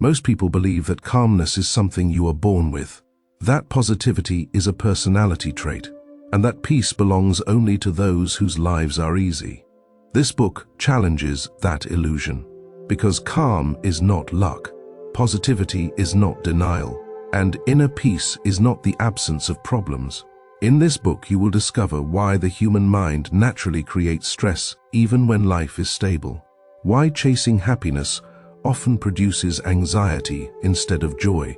Most people believe that calmness is something you are born with, that positivity is a personality trait, and that peace belongs only to those whose lives are easy. This book challenges that illusion, because calm is not luck, positivity is not denial, and inner peace is not the absence of problems. In this book, you will discover why the human mind naturally creates stress even when life is stable, why chasing happiness often produces anxiety instead of joy,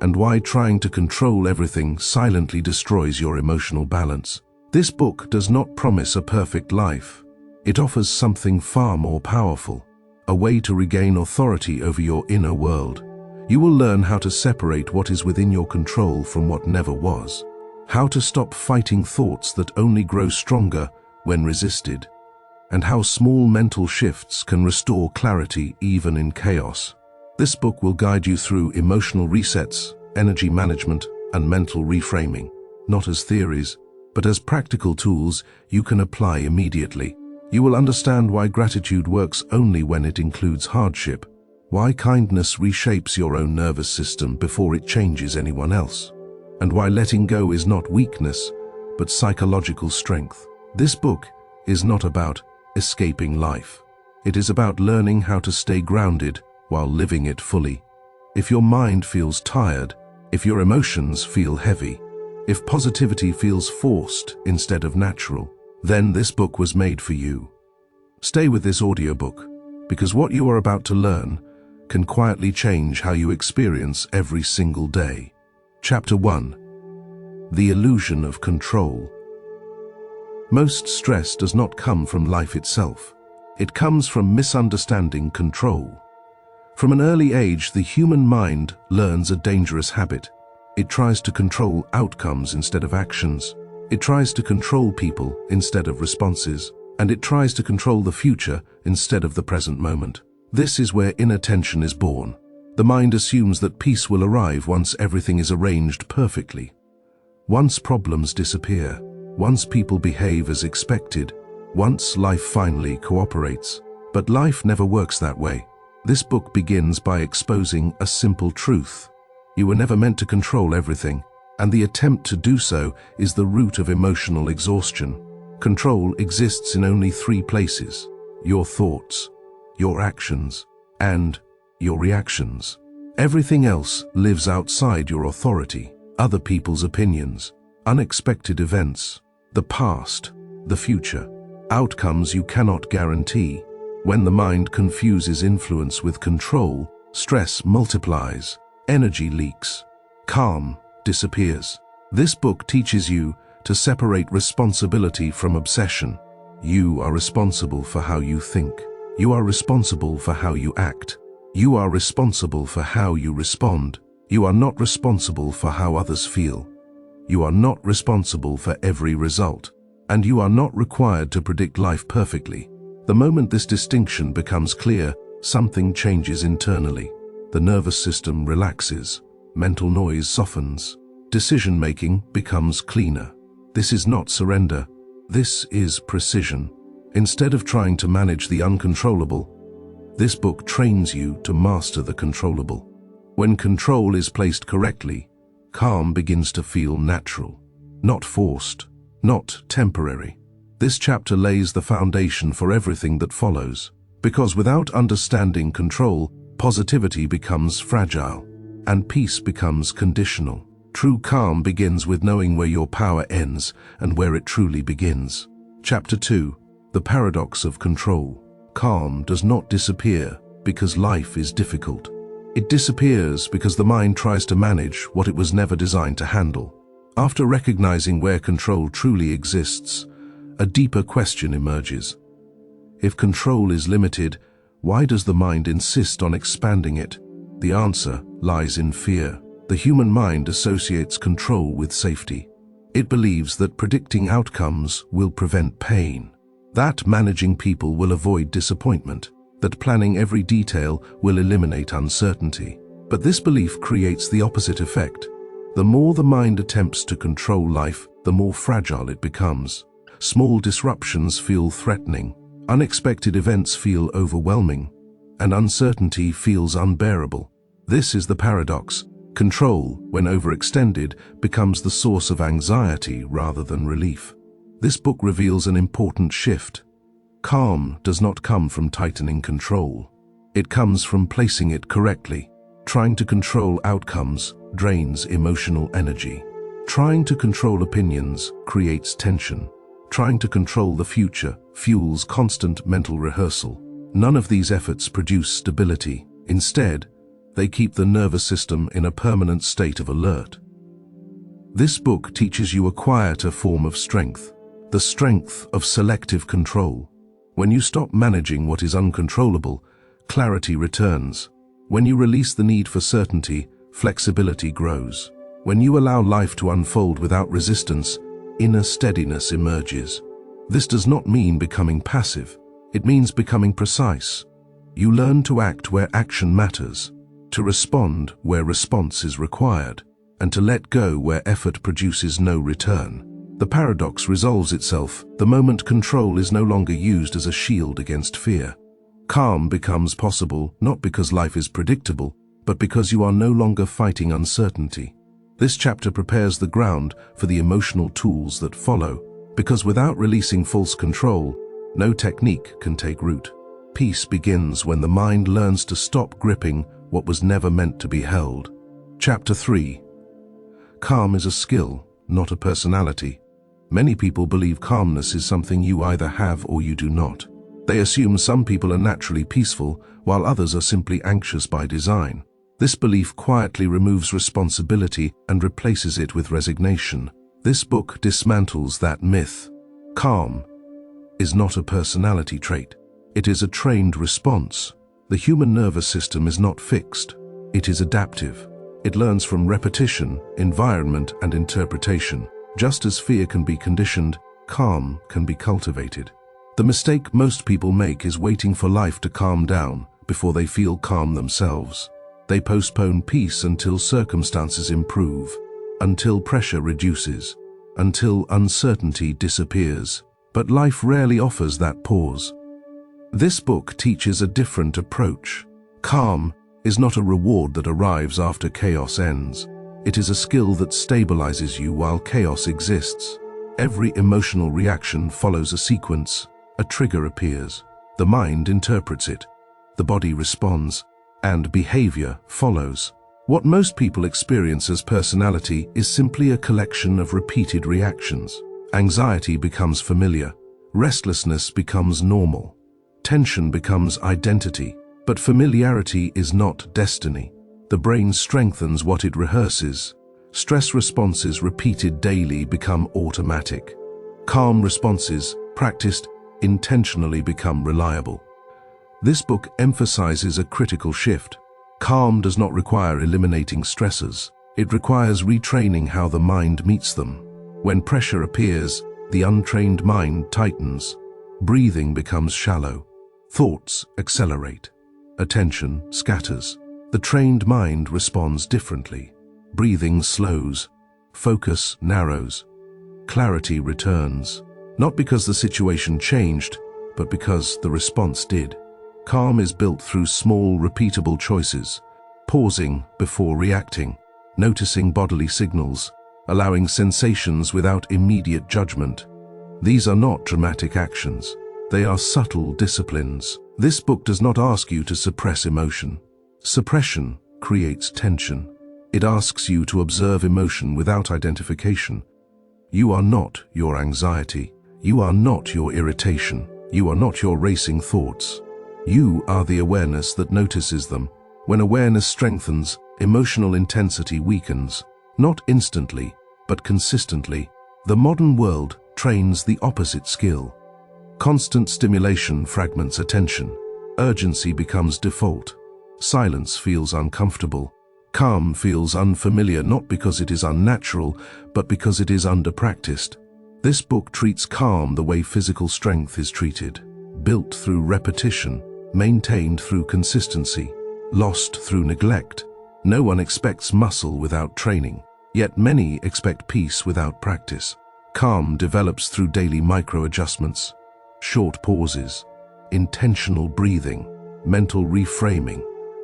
and why trying to control everything silently destroys your emotional balance. This book does not promise a perfect life. It offers something far more powerful, a way to regain authority over your inner world. You will learn how to separate what is within your control from what never was, how to stop fighting thoughts that only grow stronger when resisted, and how small mental shifts can restore clarity even in chaos. This book will guide you through emotional resets, energy management, and mental reframing, not as theories, but as practical tools you can apply immediately. You will understand why gratitude works only when it includes hardship, why kindness reshapes your own nervous system before it changes anyone else, and why letting go is not weakness, but psychological strength. This book is not about escaping life. It is about learning how to stay grounded while living it fully. If your mind feels tired, if your emotions feel heavy, if positivity feels forced instead of natural, then this book was made for you. Stay with this audiobook, because what you are about to learn can quietly change how you experience every single day. Chapter 1. The Illusion of Control. Most stress does not come from life itself. It comes from misunderstanding control. From an early age, the human mind learns a dangerous habit. It tries to control outcomes instead of actions. It tries to control people instead of responses. And it tries to control the future instead of the present moment. This is where inner tension is born. The mind assumes that peace will arrive once everything is arranged perfectly. Once problems disappear. Once people behave as expected. Once life finally cooperates. But life never works that way. This book begins by exposing a simple truth. You were never meant to control everything, and the attempt to do so is the root of emotional exhaustion. Control exists in only 3 places: your thoughts, your actions, and your reactions. Everything else lives outside your authority: other people's opinions, unexpected events, the past, the future, outcomes you cannot guarantee. When the mind confuses influence with control, stress multiplies, energy leaks, calm disappears. This book teaches you to separate responsibility from obsession. You are responsible for how you think. You are responsible for how you act. You are responsible for how you respond. You are not responsible for how others feel. You are not responsible for every result. And you are not required to predict life perfectly. The moment this distinction becomes clear, something changes internally. The nervous system relaxes. Mental noise softens. Decision-making becomes cleaner. This is not surrender. This is precision. Instead of trying to manage the uncontrollable, this book trains you to master the controllable. When control is placed correctly, calm begins to feel natural, not forced, not temporary. This chapter lays the foundation for everything that follows, because without understanding control, positivity becomes fragile, and peace becomes conditional. True calm begins with knowing where your power ends and where it truly begins. Chapter 2. The Paradox of Control. Calm does not disappear because life is difficult. It disappears because the mind tries to manage what it was never designed to handle. After recognizing where control truly exists, a deeper question emerges. If control is limited, why does the mind insist on expanding it? The answer lies in fear. The human mind associates control with safety. It believes that predicting outcomes will prevent pain, that managing people will avoid disappointment, that planning every detail will eliminate uncertainty. But this belief creates the opposite effect. The more the mind attempts to control life, the more fragile it becomes. Small disruptions feel threatening, unexpected events feel overwhelming, and uncertainty feels unbearable. This is the paradox. Control, when overextended, becomes the source of anxiety rather than relief. This book reveals an important shift. Calm does not come from tightening control. It comes from placing it correctly. Trying to control outcomes drains emotional energy. Trying to control opinions creates tension. Trying to control the future fuels constant mental rehearsal. None of these efforts produce stability. Instead, they keep the nervous system in a permanent state of alert. This book teaches you a quieter form of strength, the strength of selective control. When you stop managing what is uncontrollable, clarity returns. When you release the need for certainty, flexibility grows. When you allow life to unfold without resistance, inner steadiness emerges. This does not mean becoming passive. It means becoming precise. You learn to act where action matters, to respond where response is required, and to let go where effort produces no return. The paradox resolves itself the moment control is no longer used as a shield against fear. Calm becomes possible not because life is predictable, but because you are no longer fighting uncertainty. This chapter prepares the ground for the emotional tools that follow, because without releasing false control, no technique can take root. Peace begins when the mind learns to stop gripping what was never meant to be held. Chapter 3. Calm is a skill, not a personality. Many people believe calmness is something you either have or you do not. They assume some people are naturally peaceful, while others are simply anxious by design. This belief quietly removes responsibility and replaces it with resignation. This book dismantles that myth. Calm is not a personality trait. It is a trained response. The human nervous system is not fixed. It is adaptive. It learns from repetition, environment, and interpretation. Just as fear can be conditioned, calm can be cultivated. The mistake most people make is waiting for life to calm down before they feel calm themselves. They postpone peace until circumstances improve, until pressure reduces, until uncertainty disappears. But life rarely offers that pause. This book teaches a different approach. Calm is not a reward that arrives after chaos ends. It is a skill that stabilizes you while chaos exists. Every emotional reaction follows a sequence. A trigger appears. The mind interprets it. The body responds, and behavior follows. What most people experience as personality is simply a collection of repeated reactions. Anxiety becomes familiar. Restlessness becomes normal. Tension becomes identity. But familiarity is not destiny. The brain strengthens what it rehearses. Stress responses repeated daily become automatic. Calm responses, practiced intentionally, become reliable. This book emphasizes a critical shift. Calm does not require eliminating stressors. It requires retraining how the mind meets them. When pressure appears, the untrained mind tightens. Breathing becomes shallow. Thoughts accelerate. Attention scatters. The trained mind responds differently. Breathing slows. Focus narrows. Clarity returns. Not because the situation changed, but because the response did. Calm is built through small, repeatable choices. Pausing before reacting. Noticing bodily signals. Allowing sensations without immediate judgment. These are not dramatic actions. They are subtle disciplines. This book does not ask you to suppress emotion. Suppression creates tension. It asks you to observe emotion without identification. You are not your anxiety. You are not your irritation. You are not your racing thoughts. You are the awareness that notices them. When awareness strengthens, emotional intensity weakens. Not instantly, but consistently. The modern world trains the opposite skill. Constant stimulation fragments attention. Urgency becomes default. Silence feels uncomfortable. Calm feels unfamiliar, not because it is unnatural, but because it is under-practiced. This book treats calm the way physical strength is treated. Built through repetition, maintained through consistency, lost through neglect. No one expects muscle without training, yet many expect peace without practice. Calm develops through daily micro-adjustments. Short pauses, intentional breathing, mental reframing,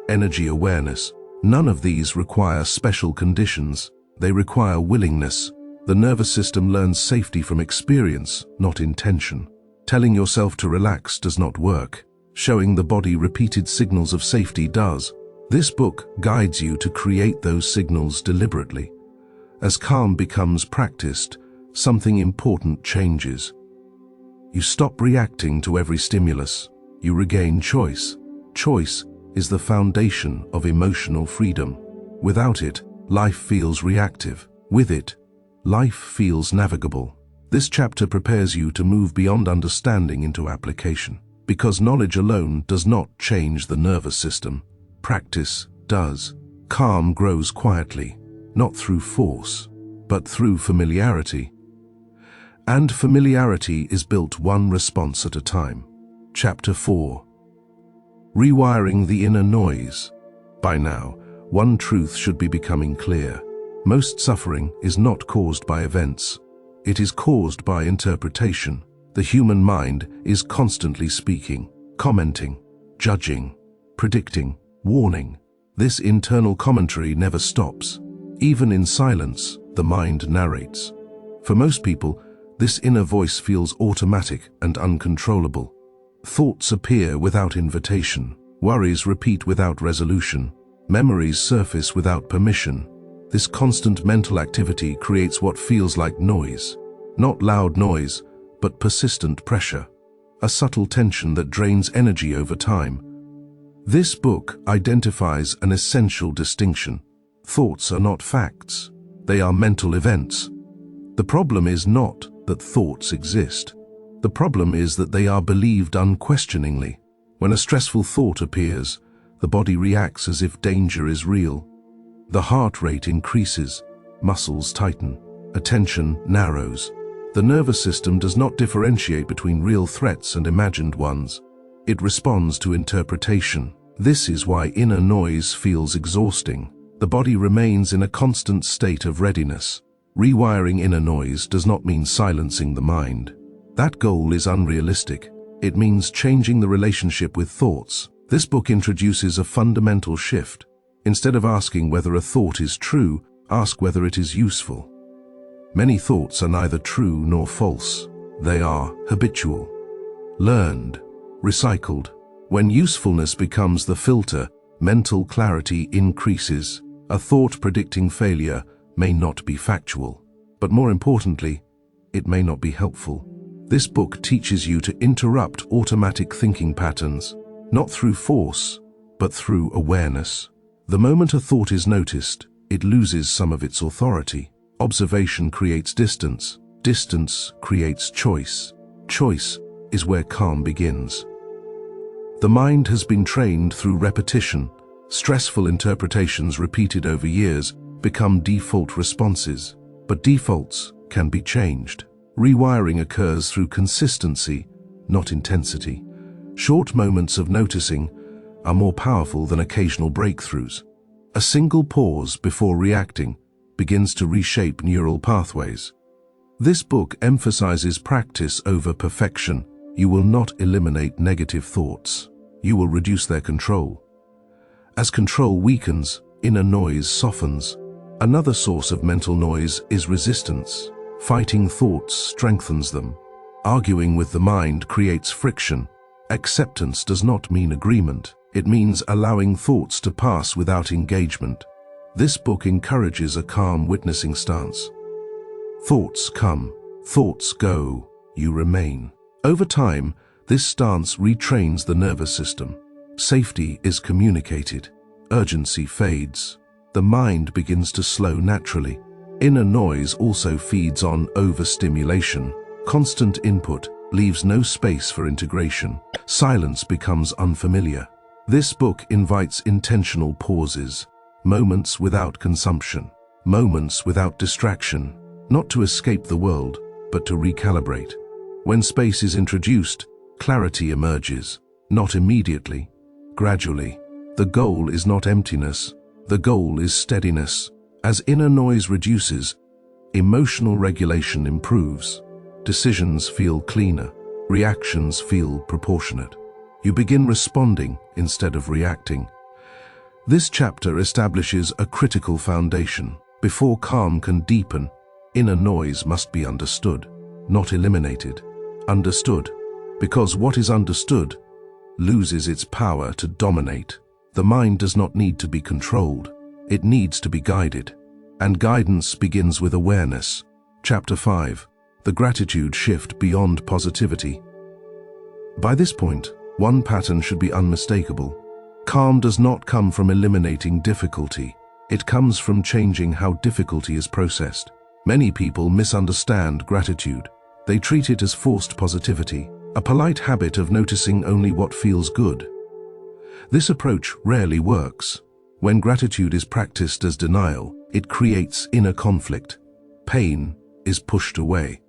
energy awareness. None of these require special conditions. They require willingness. The nervous system learns safety from experience, not intention. Telling yourself to relax does not work. Showing the body repeated signals of safety does. This book guides you to create those signals deliberately. As calm becomes practiced, something important changes. You stop reacting to every stimulus. You regain choice. Choice is the foundation of emotional freedom. Without it, life feels reactive. With it, life feels navigable. This chapter prepares you to move beyond understanding into application. Because knowledge alone does not change the nervous system. Practice does. Calm grows quietly, not through force, but through familiarity. And familiarity is built one response at a time. Chapter 4. Rewiring the inner noise. By now, one truth should be becoming clear. Most suffering is not caused by events. It is caused by interpretation. The human mind is constantly speaking, commenting, judging, predicting, warning. This internal commentary never stops. Even in silence, the mind narrates. For most people, this inner voice feels automatic and uncontrollable. Thoughts appear without invitation. Worries repeat without resolution. Memories surface without permission. This constant mental activity creates what feels like noise. Not loud noise, but persistent pressure. A subtle tension that drains energy over time. This book identifies an essential distinction. Thoughts are not facts. They are mental events. The problem is not that thoughts exist. The problem is that they are believed unquestioningly. When a stressful thought appears, the body reacts as if danger is real. The heart rate increases, muscles tighten, attention narrows. The nervous system does not differentiate between real threats and imagined ones. It responds to interpretation. This is why inner noise feels exhausting. The body remains in a constant state of readiness. Rewiring inner noise does not mean silencing the mind. That goal is unrealistic. It means changing the relationship with thoughts. This book introduces a fundamental shift. Instead of asking whether a thought is true, ask whether it is useful. Many thoughts are neither true nor false. They are habitual, learned, recycled. When usefulness becomes the filter, mental clarity increases. A thought predicting failure may not be factual, but more importantly, it may not be helpful. This book teaches you to interrupt automatic thinking patterns, not through force, but through awareness. The moment a thought is noticed, it loses some of its authority. Observation creates distance. Distance creates choice. Choice is where calm begins. The mind has been trained through repetition. Stressful interpretations repeated over years become default responses, but defaults can be changed. Rewiring occurs through consistency, not intensity. Short moments of noticing are more powerful than occasional breakthroughs. A single pause before reacting begins to reshape neural pathways. This book emphasizes practice over perfection. You will not eliminate negative thoughts. You will reduce their control. As control weakens, inner noise softens. Another source of mental noise is resistance. Fighting thoughts strengthens them. Arguing with the mind creates friction. Acceptance does not mean agreement. It means allowing thoughts to pass without engagement. This book encourages a calm witnessing stance. Thoughts come, thoughts go, you remain. Over time, this stance retrains the nervous system. Safety is communicated. Urgency fades. The mind begins to slow naturally. Inner noise also feeds on overstimulation. Constant input leaves no space for integration. Silence becomes unfamiliar. This book invites intentional pauses, moments without consumption, moments without distraction, not to escape the world, but to recalibrate. When space is introduced, clarity emerges, not immediately, gradually. The goal is not emptiness, the goal is steadiness. As inner noise reduces, emotional regulation improves. Decisions feel cleaner, reactions feel proportionate. You begin responding instead of reacting. This chapter establishes a critical foundation. Before calm can deepen, inner noise must be understood, not eliminated. Understood, because what is understood loses its power to dominate. The mind does not need to be controlled, it needs to be guided. And guidance begins with awareness. Chapter 5. The Gratitude Shift Beyond Positivity. By this point, one pattern should be unmistakable. Calm does not come from eliminating difficulty. It comes from changing how difficulty is processed. Many people misunderstand gratitude. They treat it as forced positivity, a polite habit of noticing only what feels good. This approach rarely works. When gratitude is practiced as denial, it creates inner conflict. Pain is pushed away.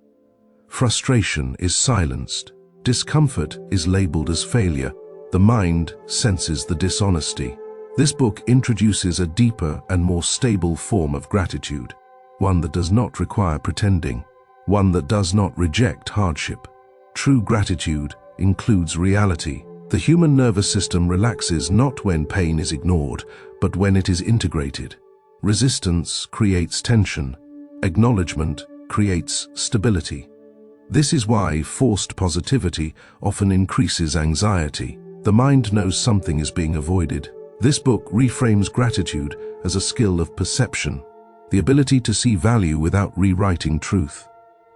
Frustration is silenced. Discomfort is labeled as failure. The mind senses the dishonesty. This book introduces a deeper and more stable form of gratitude, one that does not require pretending, one that does not reject hardship. True gratitude includes reality. The human nervous system relaxes not when pain is ignored, but when it is integrated. Resistance creates tension. Acknowledgement creates stability. This is why forced positivity often increases anxiety. The mind knows something is being avoided. This book reframes gratitude as a skill of perception, the ability to see value without rewriting truth.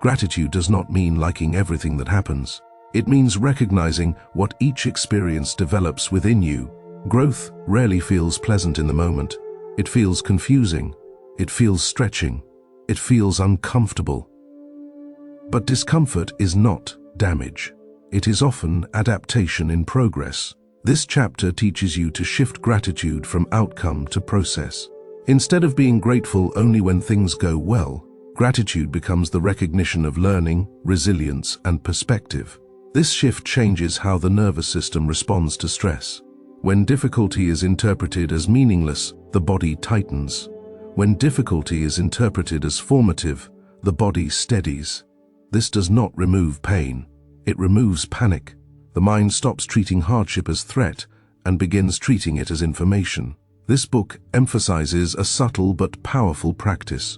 Gratitude does not mean liking everything that happens. It means recognizing what each experience develops within you. Growth rarely feels pleasant in the moment. It feels confusing. It feels stretching. It feels uncomfortable. But discomfort is not damage. It is often adaptation in progress. This chapter teaches you to shift gratitude from outcome to process. Instead of being grateful only when things go well, gratitude becomes the recognition of learning, resilience, and perspective. This shift changes how the nervous system responds to stress. When difficulty is interpreted as meaningless, the body tightens. When difficulty is interpreted as formative, the body steadies. This does not remove pain. It removes panic. The mind stops treating hardship as threat and begins treating it as information. This book emphasizes a subtle but powerful practice.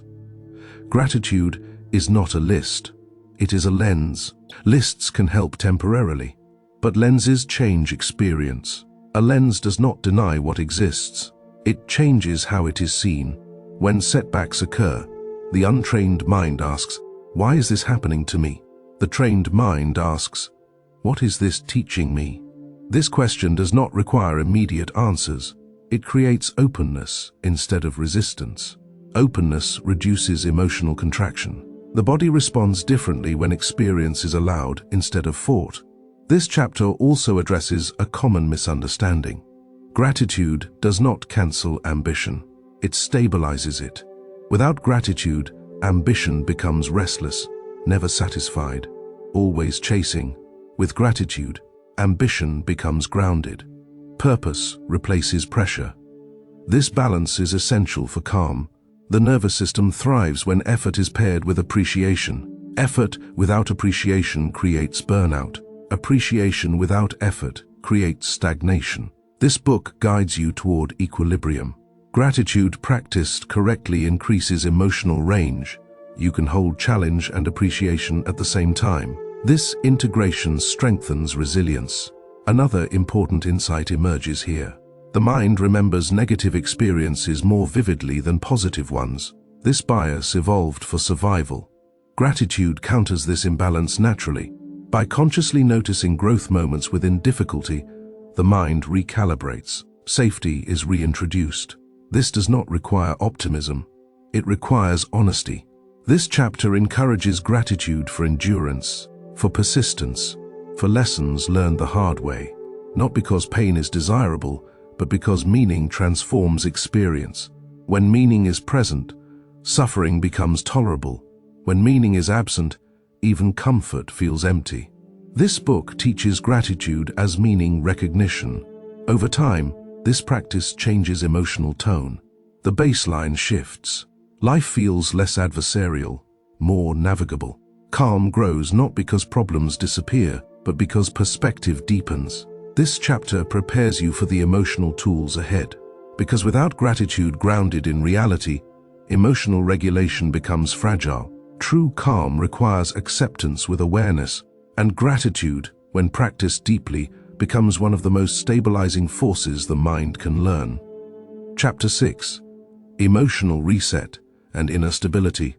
Gratitude is not a list. It is a lens. Lists can help temporarily, but lenses change experience. A lens does not deny what exists. It changes how it is seen. When setbacks occur, the untrained mind asks, "Why is this happening to me?" The trained mind asks, "What is this teaching me?" This question does not require immediate answers. It creates openness instead of resistance. Openness reduces emotional contraction. The body responds differently when experience is allowed instead of fought. This chapter also addresses a common misunderstanding. Gratitude does not cancel ambition. It stabilizes it. Without gratitude, ambition becomes restless, never satisfied, always chasing. With gratitude, ambition becomes grounded. Purpose replaces pressure. This balance is essential for calm. The nervous system thrives when effort is paired with appreciation. Effort without appreciation creates burnout. Appreciation without effort creates stagnation. This book guides you toward equilibrium. Gratitude practiced correctly increases emotional range. You can hold challenge and appreciation at the same time. This integration strengthens resilience. Another important insight emerges here. The mind remembers negative experiences more vividly than positive ones. This bias evolved for survival. Gratitude counters this imbalance naturally. By consciously noticing growth moments within difficulty, the mind recalibrates. Safety is reintroduced. This does not require optimism. It requires honesty. This chapter encourages gratitude for endurance, for persistence, for lessons learned the hard way. Not because pain is desirable, but because meaning transforms experience. When meaning is present, suffering becomes tolerable. When meaning is absent, even comfort feels empty. This book teaches gratitude as meaning recognition. Over time, this practice changes emotional tone. The baseline shifts. Life feels less adversarial, more navigable. Calm grows not because problems disappear, but because perspective deepens. This chapter prepares you for the emotional tools ahead. Because without gratitude grounded in reality, emotional regulation becomes fragile. True calm requires acceptance with awareness, and gratitude, when practiced deeply, becomes one of the most stabilizing forces the mind can learn. Chapter 6. Emotional Reset and Inner Stability.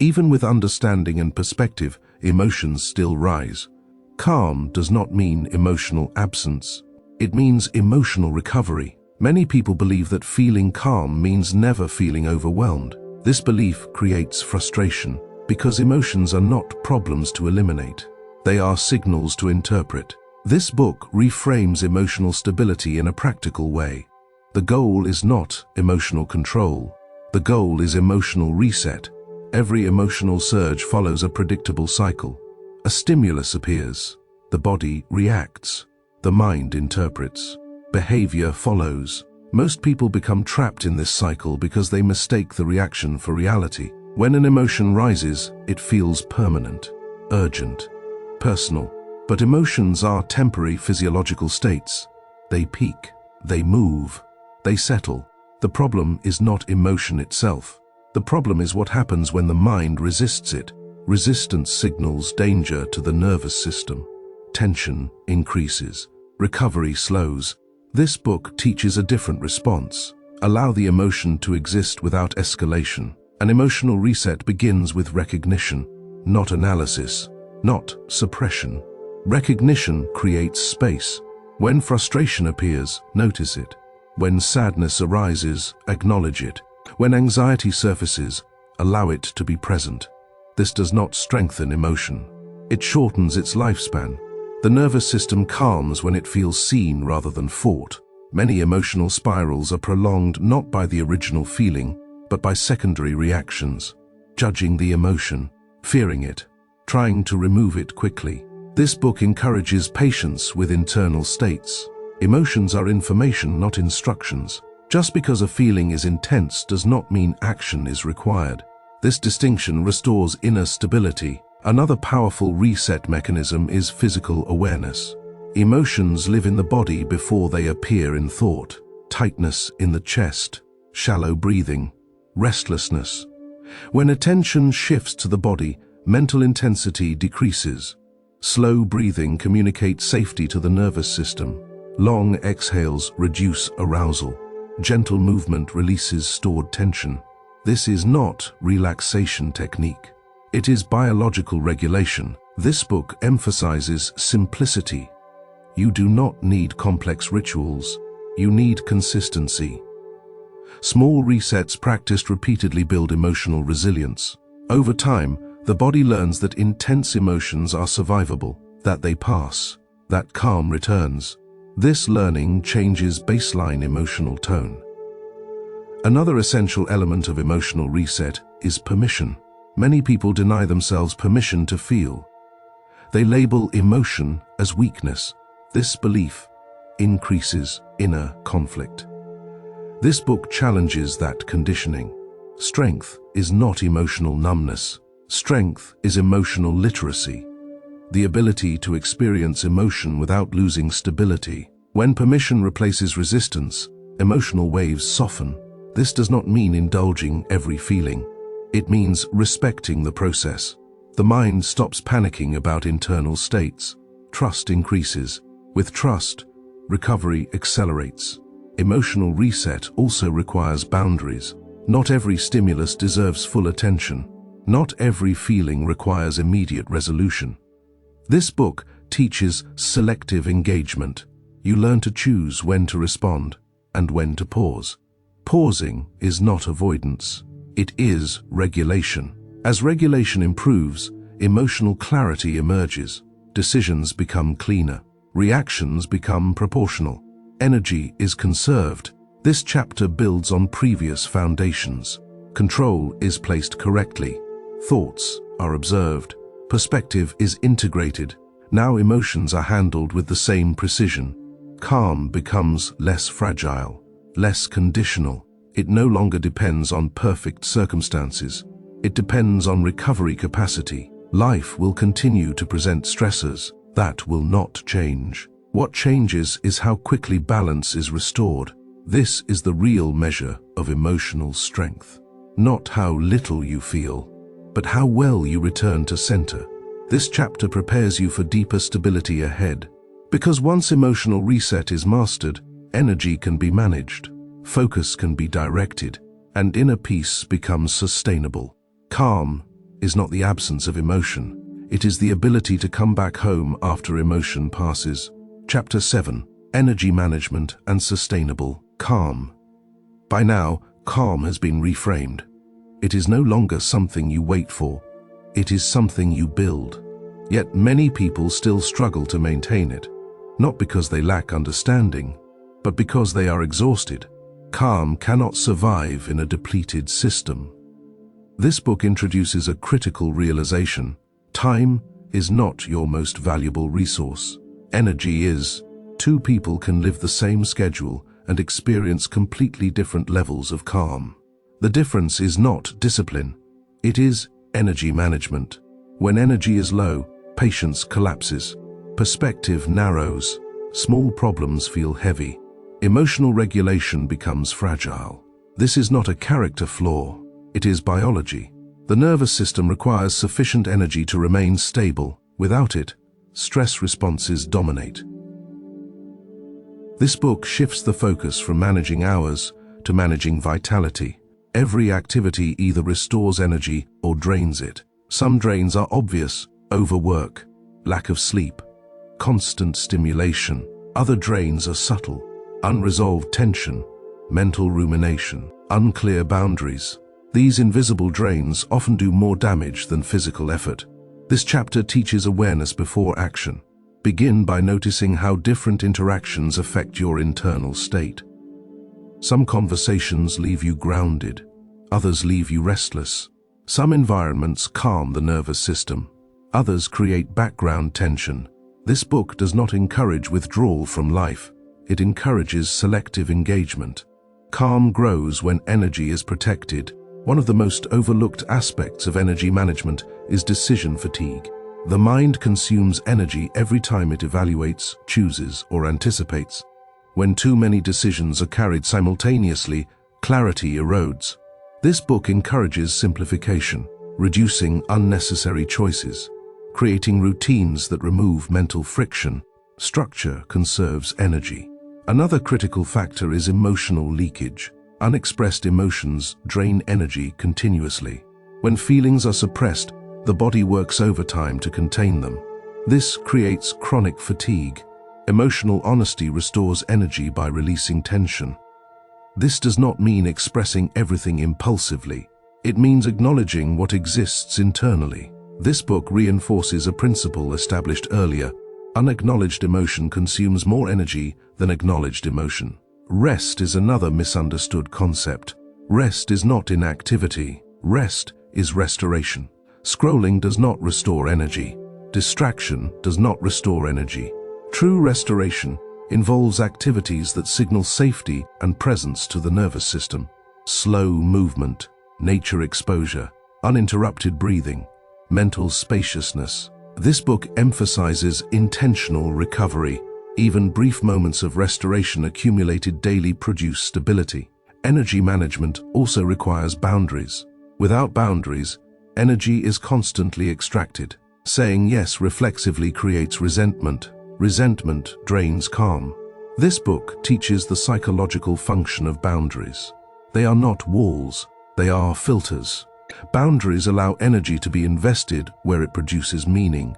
Even with understanding and perspective, emotions still rise. Calm does not mean emotional absence. It means emotional recovery. Many people believe that feeling calm means never feeling overwhelmed. This belief creates frustration because emotions are not problems to eliminate. They are signals to interpret. This book reframes emotional stability in a practical way. The goal is not emotional control. The goal is emotional reset. Every emotional surge follows a predictable cycle. A stimulus appears. The body reacts. The mind interprets. Behavior follows. Most people become trapped in this cycle because they mistake the reaction for reality. When an emotion rises, it feels permanent, urgent, personal. But emotions are temporary physiological states. They peak, they move, they settle. The problem is not emotion itself. The problem is what happens when the mind resists it. Resistance signals danger to the nervous system. Tension increases. Recovery slows. This book teaches a different response. Allow the emotion to exist without escalation. An emotional reset begins with recognition, not analysis, not suppression. Recognition creates space. When frustration appears, notice it. When sadness arises, acknowledge it. When anxiety surfaces, allow it to be present. This does not strengthen emotion. It shortens its lifespan. The nervous system calms when it feels seen rather than fought. Many emotional spirals are prolonged not by the original feeling, but by secondary reactions. Judging the emotion, fearing it, trying to remove it quickly. This book encourages patience with internal states. Emotions are information, not instructions. Just because a feeling is intense does not mean action is required. This distinction restores inner stability. Another powerful reset mechanism is physical awareness. Emotions live in the body before they appear in thought. Tightness in the chest, shallow breathing, restlessness. When attention shifts to the body, mental intensity decreases. Slow breathing communicates safety to the nervous system. Long exhales reduce arousal. Gentle movement releases stored tension. This is not relaxation technique. It is biological regulation. This book emphasizes simplicity. You do not need complex rituals. You need consistency. Small resets practiced repeatedly build emotional resilience. Over time, the body learns that intense emotions are survivable, that they pass, that calm returns. This learning changes baseline emotional tone. Another essential element of emotional reset is permission. Many people deny themselves permission to feel. They label emotion as weakness. This belief increases inner conflict. This book challenges that conditioning. Strength is not emotional numbness. Strength is emotional literacy. The ability to experience emotion without losing stability. When permission replaces resistance, emotional waves soften. This does not mean indulging every feeling. It means respecting the process. The mind stops panicking about internal states. Trust increases. With trust, recovery accelerates. Emotional reset also requires boundaries. Not every stimulus deserves full attention. Not every feeling requires immediate resolution. This book teaches selective engagement. You learn to choose when to respond and when to pause. Pausing is not avoidance. It is regulation. As regulation improves, emotional clarity emerges. Decisions become cleaner. Reactions become proportional. Energy is conserved. This chapter builds on previous foundations. Control is placed correctly. Thoughts are observed. Perspective is integrated. Now emotions are handled with the same precision. Calm becomes less fragile, less conditional. It no longer depends on perfect circumstances. It depends on recovery capacity. Life will continue to present stressors. That will not change. What changes is how quickly balance is restored. This is the real measure of emotional strength. Not how little you feel, but how well you return to center. This chapter prepares you for deeper stability ahead. Because once emotional reset is mastered, energy can be managed, focus can be directed, and inner peace becomes sustainable. Calm is not the absence of emotion. It is the ability to come back home after emotion passes. Chapter 7. Energy Management and Sustainable Calm. By now, calm has been reframed. It is no longer something you wait for. It is something you build. Yet many people still struggle to maintain it, not because they lack understanding, but because they are exhausted. Calm cannot survive in a depleted system. This book introduces a critical realization. Time is not your most valuable resource. Energy is. Two people can live the same schedule and experience completely different levels of calm. The difference is not discipline. It is energy management. When energy is low, patience collapses. Perspective narrows. Small problems feel heavy. Emotional regulation becomes fragile. This is not a character flaw. It is biology. The nervous system requires sufficient energy to remain stable. Without it, stress responses dominate. This book shifts the focus from managing hours to managing vitality. Every activity either restores energy or drains it. Some drains are obvious: overwork, lack of sleep, constant stimulation. Other drains are subtle: unresolved tension, mental rumination, unclear boundaries. These invisible drains often do more damage than physical effort. This chapter teaches awareness before action. Begin by noticing how different interactions affect your internal state. Some conversations leave you grounded, others leave you restless. Some environments calm the nervous system, others create background tension. This book does not encourage withdrawal from life. It encourages selective engagement. Calm grows when energy is protected. One of the most overlooked aspects of energy management is decision fatigue. The mind consumes energy every time it evaluates, chooses, or anticipates. When too many decisions are carried simultaneously, clarity erodes. This book encourages simplification, reducing unnecessary choices, creating routines that remove mental friction. Structure conserves energy. Another critical factor is emotional leakage. Unexpressed emotions drain energy continuously. When feelings are suppressed, the body works overtime to contain them. This creates chronic fatigue. Emotional honesty restores energy by releasing tension. This does not mean expressing everything impulsively. It means acknowledging what exists internally. This book reinforces a principle established earlier: unacknowledged emotion consumes more energy than acknowledged emotion. Rest is another misunderstood concept. Rest is not inactivity. Rest is restoration. Scrolling does not restore energy. Distraction does not restore energy. True restoration involves activities that signal safety and presence to the nervous system. Slow movement, nature exposure, uninterrupted breathing, mental spaciousness. This book emphasizes intentional recovery. Even brief moments of restoration accumulated daily produce stability. Energy management also requires boundaries. Without boundaries, energy is constantly extracted. Saying yes reflexively creates resentment. Resentment drains calm. This book teaches the psychological function of boundaries. They are not walls, they are filters. Boundaries allow energy to be invested where it produces meaning.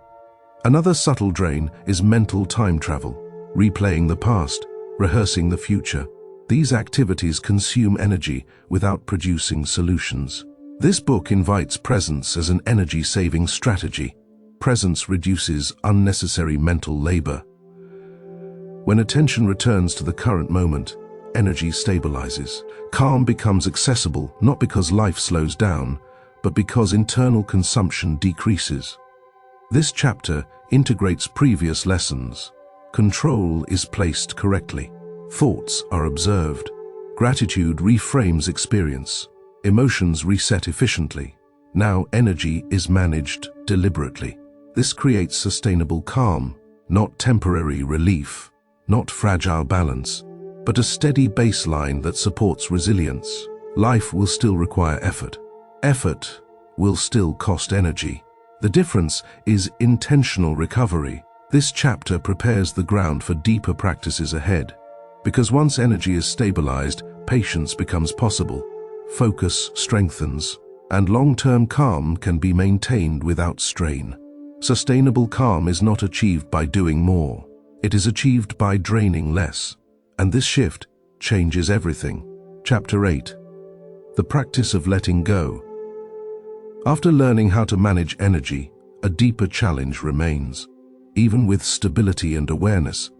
Another subtle drain is mental time travel. Replaying the past, rehearsing the future. These activities consume energy without producing solutions. This book invites presence as an energy-saving strategy. Presence reduces unnecessary mental labor. When attention returns to the current moment, energy stabilizes. Calm becomes accessible not because life slows down, but because internal consumption decreases. This chapter integrates previous lessons. Control is placed correctly. Thoughts are observed. Gratitude reframes experience. Emotions reset efficiently. Now energy is managed deliberately. This creates sustainable calm, not temporary relief, not fragile balance. but a steady baseline that supports resilience. Life will still require effort. Effort will still cost energy. The difference is intentional recovery. This chapter prepares the ground for deeper practices ahead. Because once energy is stabilized, patience becomes possible, focus strengthens, and long-term calm can be maintained without strain. Sustainable calm is not achieved by doing more. It is achieved by draining less. And this shift changes everything. Chapter 8. The practice of letting go. After learning how to manage energy, a deeper challenge remains. Even with stability and awareness,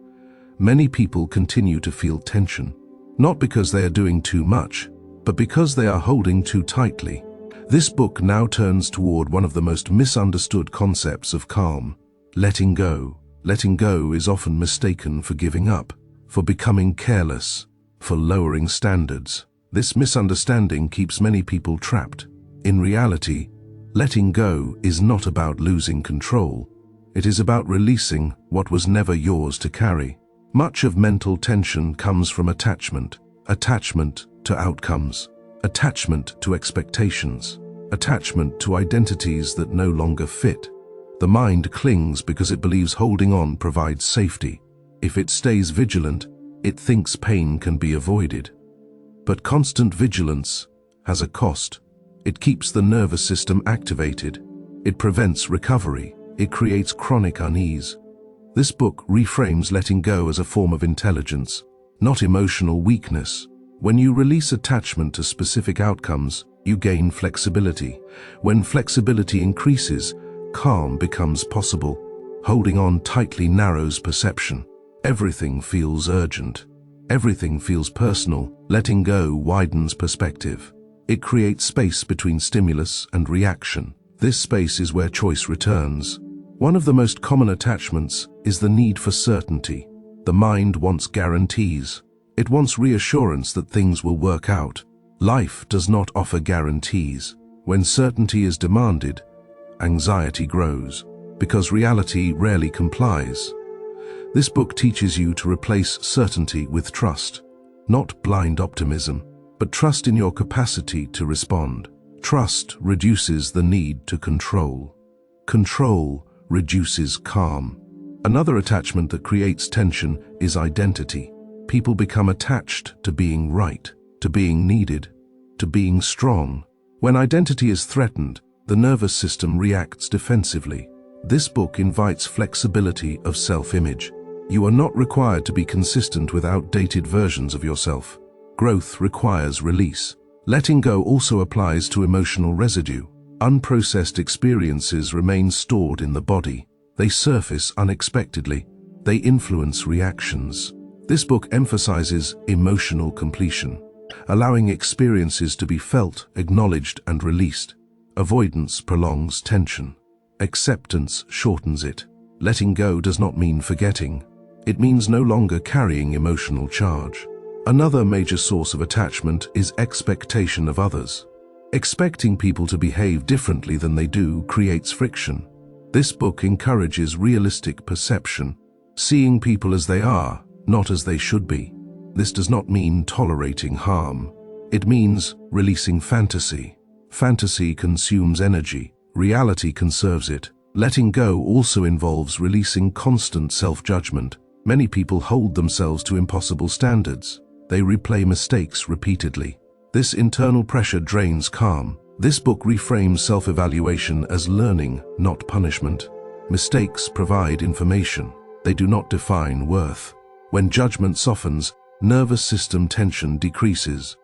many people continue to feel tension, not because they are doing too much, but because they are holding too tightly. This book now turns toward one of the most misunderstood concepts of calm: letting go. Letting go is often mistaken for giving up, for becoming careless, for lowering standards. This misunderstanding keeps many people trapped. In reality, letting go is not about losing control. It is about releasing what was never yours to carry. Much of mental tension comes from attachment. Attachment to outcomes. Attachment to expectations. Attachment to identities that no longer fit. The mind clings because it believes holding on provides safety. If it stays vigilant, it thinks pain can be avoided. But constant vigilance has a cost. It keeps the nervous system activated. It prevents recovery. It creates chronic unease. This book reframes letting go as a form of intelligence, not emotional weakness. When you release attachment to specific outcomes, you gain flexibility. When flexibility increases, calm becomes possible. Holding on tightly narrows perception. Everything feels urgent. Everything feels personal. Letting go widens perspective. It creates space between stimulus and reaction. This space is where choice returns. One of the most common attachments is the need for certainty. The mind wants guarantees. It wants reassurance that things will work out. Life does not offer guarantees. When certainty is demanded, anxiety grows, because reality rarely complies. This book teaches you to replace certainty with trust, not blind optimism, but trust in your capacity to respond. Trust reduces the need to control. Control reduces calm. Another attachment that creates tension is identity. People become attached to being right, to being needed, to being strong. When identity is threatened, the nervous system reacts defensively. This book invites flexibility of self-image. You are not required to be consistent with outdated versions of yourself. Growth requires release. Letting go also applies to emotional residue. Unprocessed experiences remain stored in the body. They surface unexpectedly. They influence reactions. This book emphasizes emotional completion, allowing experiences to be felt, acknowledged, and released. Avoidance prolongs tension. Acceptance shortens it. Letting go does not mean forgetting. It means no longer carrying emotional charge. Another major source of attachment is expectation of others. Expecting people to behave differently than they do creates friction. This book encourages realistic perception, seeing people as they are, not as they should be. This does not mean tolerating harm. It means releasing fantasy. Fantasy consumes energy. Reality conserves it. Letting go also involves releasing constant self-judgment. Many people hold themselves to impossible standards. They replay mistakes repeatedly. This internal pressure drains calm. This book reframes self-evaluation as learning, not punishment. Mistakes provide information. They do not define worth. When judgment softens, nervous system tension decreases.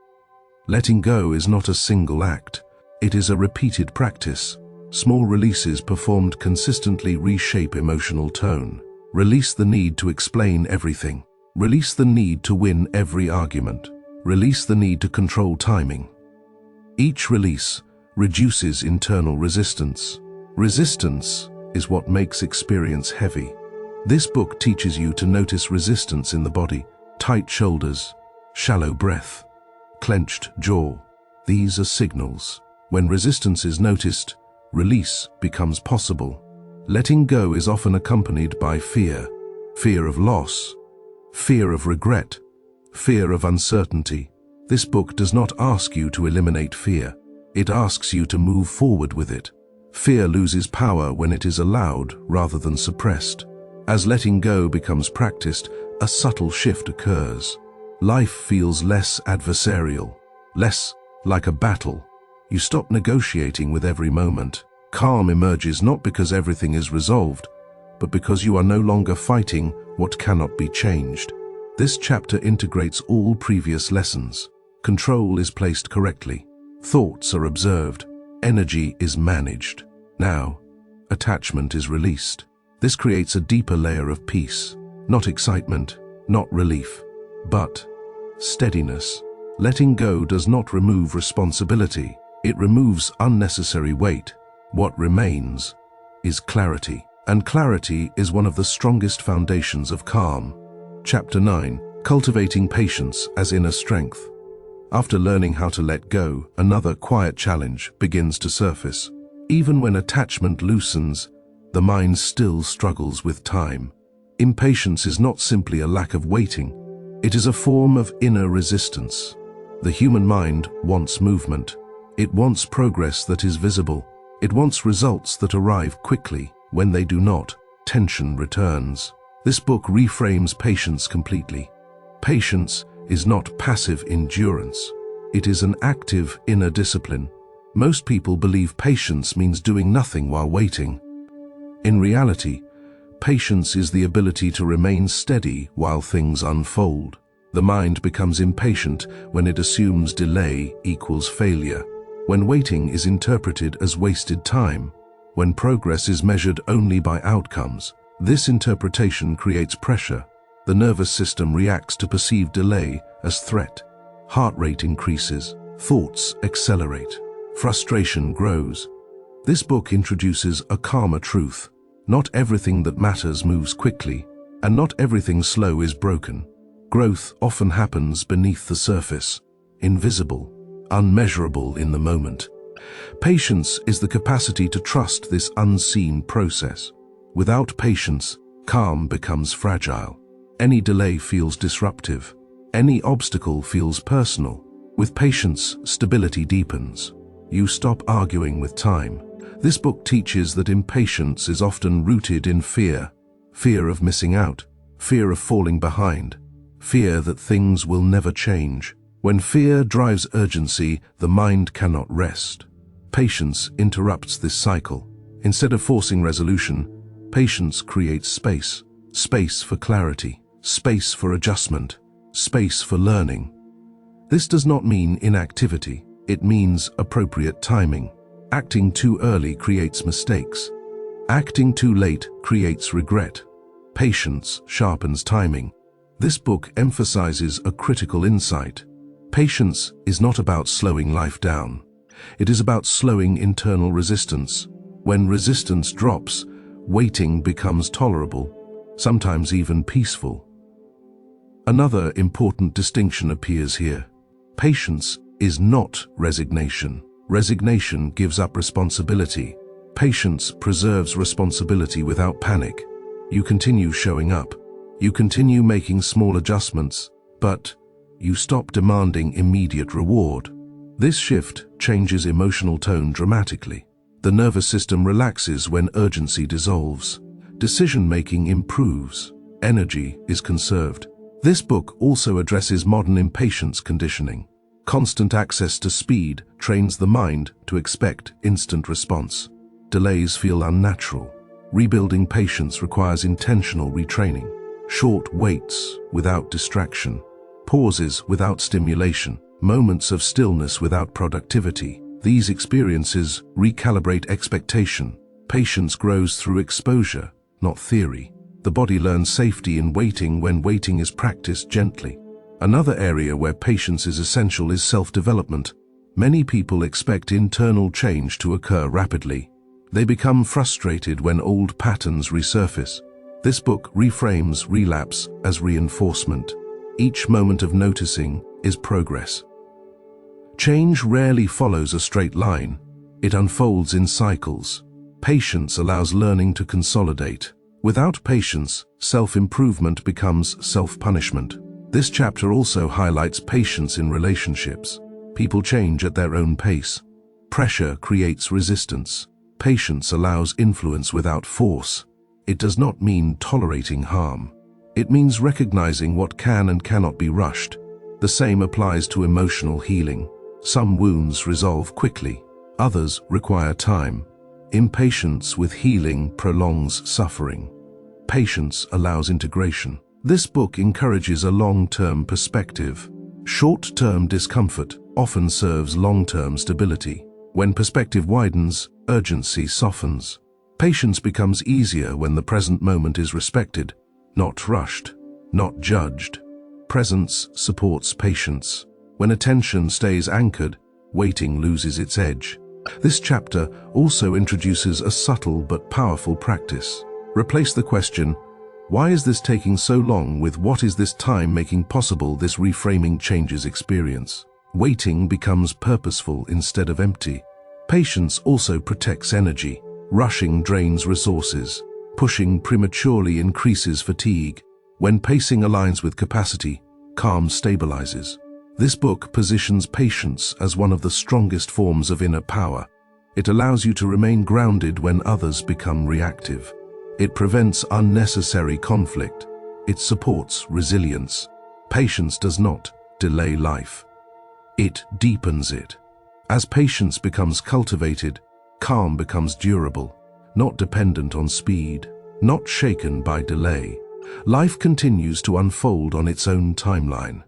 Letting go is not a single act. It is a repeated practice. Small releases performed consistently reshape emotional tone. Release the need to explain everything. Release the need to win every argument. Release the need to control timing. Each release reduces internal resistance. Resistance is what makes experience heavy. This book teaches you to notice resistance in the body: tight shoulders, shallow breath, clenched jaw. These are signals. When resistance is noticed, release becomes possible. Letting go is often accompanied by fear. Fear of loss, fear of regret, Fear of uncertainty. This book does not ask you to eliminate fear. It asks you to move forward with it. Fear loses power when it is allowed rather than suppressed. As letting go becomes practiced, a subtle shift occurs. Life feels less adversarial, less like a battle. You stop negotiating with every moment. Calm emerges not because everything is resolved, but because you are no longer fighting what cannot be changed. This chapter integrates all previous lessons. Control is placed correctly. Thoughts are observed. Energy is managed. Now, attachment is released. This creates a deeper layer of peace. Not excitement, not relief, but steadiness. Letting go does not remove responsibility. It removes unnecessary weight. What remains is clarity. And clarity is one of the strongest foundations of calm. Chapter 9. Cultivating patience as inner strength. After learning how to let go, another quiet challenge begins to surface. Even when attachment loosens, the mind still struggles with time. Impatience is not simply a lack of waiting. It is a form of inner resistance. The human mind wants movement. It wants progress that is visible. It wants results that arrive quickly. When they do not, tension returns. This book reframes patience completely. Patience is not passive endurance. It is an active inner discipline. Most people believe patience means doing nothing while waiting. In reality, patience is the ability to remain steady while things unfold. The mind becomes impatient when it assumes delay equals failure, when waiting is interpreted as wasted time, when progress is measured only by outcomes. This interpretation creates pressure. The nervous system reacts to perceived delay as threat. Heart rate increases, thoughts accelerate, frustration grows. This book introduces a calmer truth. Not everything that matters moves quickly, and not everything slow is broken. Growth often happens beneath the surface, invisible, unmeasurable in the moment. Patience is the capacity to trust this unseen process. Without patience, calm becomes fragile. Any delay feels disruptive. Any obstacle feels personal. With patience, stability deepens. You stop arguing with time. This book teaches that impatience is often rooted in fear. Fear of missing out. Fear of falling behind. Fear that things will never change. When fear drives urgency, the mind cannot rest. Patience interrupts this cycle. Instead of forcing resolution, patience creates space. Space for clarity. Space for adjustment. Space for learning. This does not mean inactivity. It means appropriate timing. Acting too early creates mistakes. Acting too late creates regret. Patience sharpens timing. This book emphasizes a critical insight. Patience is not about slowing life down. It is about slowing internal resistance. When resistance drops, waiting becomes tolerable, sometimes even peaceful. Another important distinction appears here. Patience is not resignation. Resignation gives up responsibility. Patience preserves responsibility without panic. You continue showing up. You continue making small adjustments, but you stop demanding immediate reward. This shift changes emotional tone dramatically. The nervous system relaxes when urgency dissolves. Decision-making improves. Energy is conserved. This book also addresses modern impatience conditioning. Constant access to speed trains the mind to expect instant response. Delays feel unnatural. Rebuilding patience requires intentional retraining. Short waits without distraction. Pauses without stimulation. Moments of stillness without productivity. These experiences recalibrate expectation. Patience grows through exposure, not theory. The body learns safety in waiting when waiting is practiced gently. Another area where patience is essential is self-development. Many people expect internal change to occur rapidly. They become frustrated when old patterns resurface. This book reframes relapse as reinforcement. Each moment of noticing is progress. Change rarely follows a straight line. It unfolds in cycles. Patience allows learning to consolidate. Without patience, self-improvement becomes self-punishment. This chapter also highlights patience in relationships. People change at their own pace. Pressure creates resistance. Patience allows influence without force. It does not mean tolerating harm. It means recognizing what can and cannot be rushed. The same applies to emotional healing. Some wounds resolve quickly, others require time. Impatience with healing prolongs suffering. Patience allows integration. This book encourages a long-term perspective. Short-term discomfort often serves long-term stability. When perspective widens, urgency softens. Patience becomes easier when the present moment is respected, not rushed, not judged. Presence supports patience. When attention stays anchored, waiting loses its edge. This chapter also introduces a subtle but powerful practice. Replace the question, "Why is this taking so long?" with "What is this time making possible?" This reframing changes experience. Waiting becomes purposeful instead of empty. Patience also protects energy. Rushing drains resources. Pushing prematurely increases fatigue. When pacing aligns with capacity, calm stabilizes. This book positions patience as one of the strongest forms of inner power. It allows you to remain grounded when others become reactive. It prevents unnecessary conflict. It supports resilience. Patience does not delay life. It deepens it. As patience becomes cultivated, calm becomes durable, not dependent on speed, not shaken by delay. Life continues to unfold on its own timeline.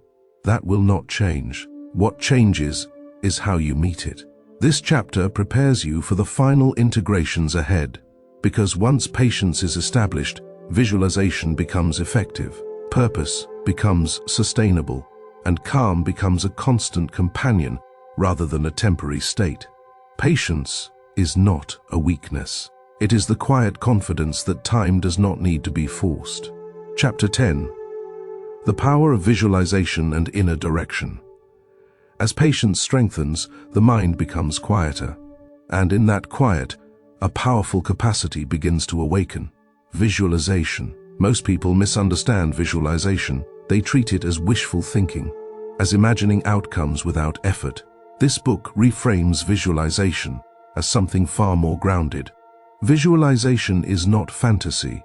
That will not change. What changes is how you meet it. This chapter prepares you for the final integrations ahead, because once patience is established, visualization becomes effective, purpose becomes sustainable, and calm becomes a constant companion rather than a temporary state. Patience is not a weakness. It is the quiet confidence that time does not need to be forced. Chapter 10. The Power of Visualization and Inner Direction. As patience strengthens, the mind becomes quieter. And in that quiet, a powerful capacity begins to awaken. Visualization. Most people misunderstand visualization. They treat it as wishful thinking, as imagining outcomes without effort. This book reframes visualization as something far more grounded. Visualization is not fantasy.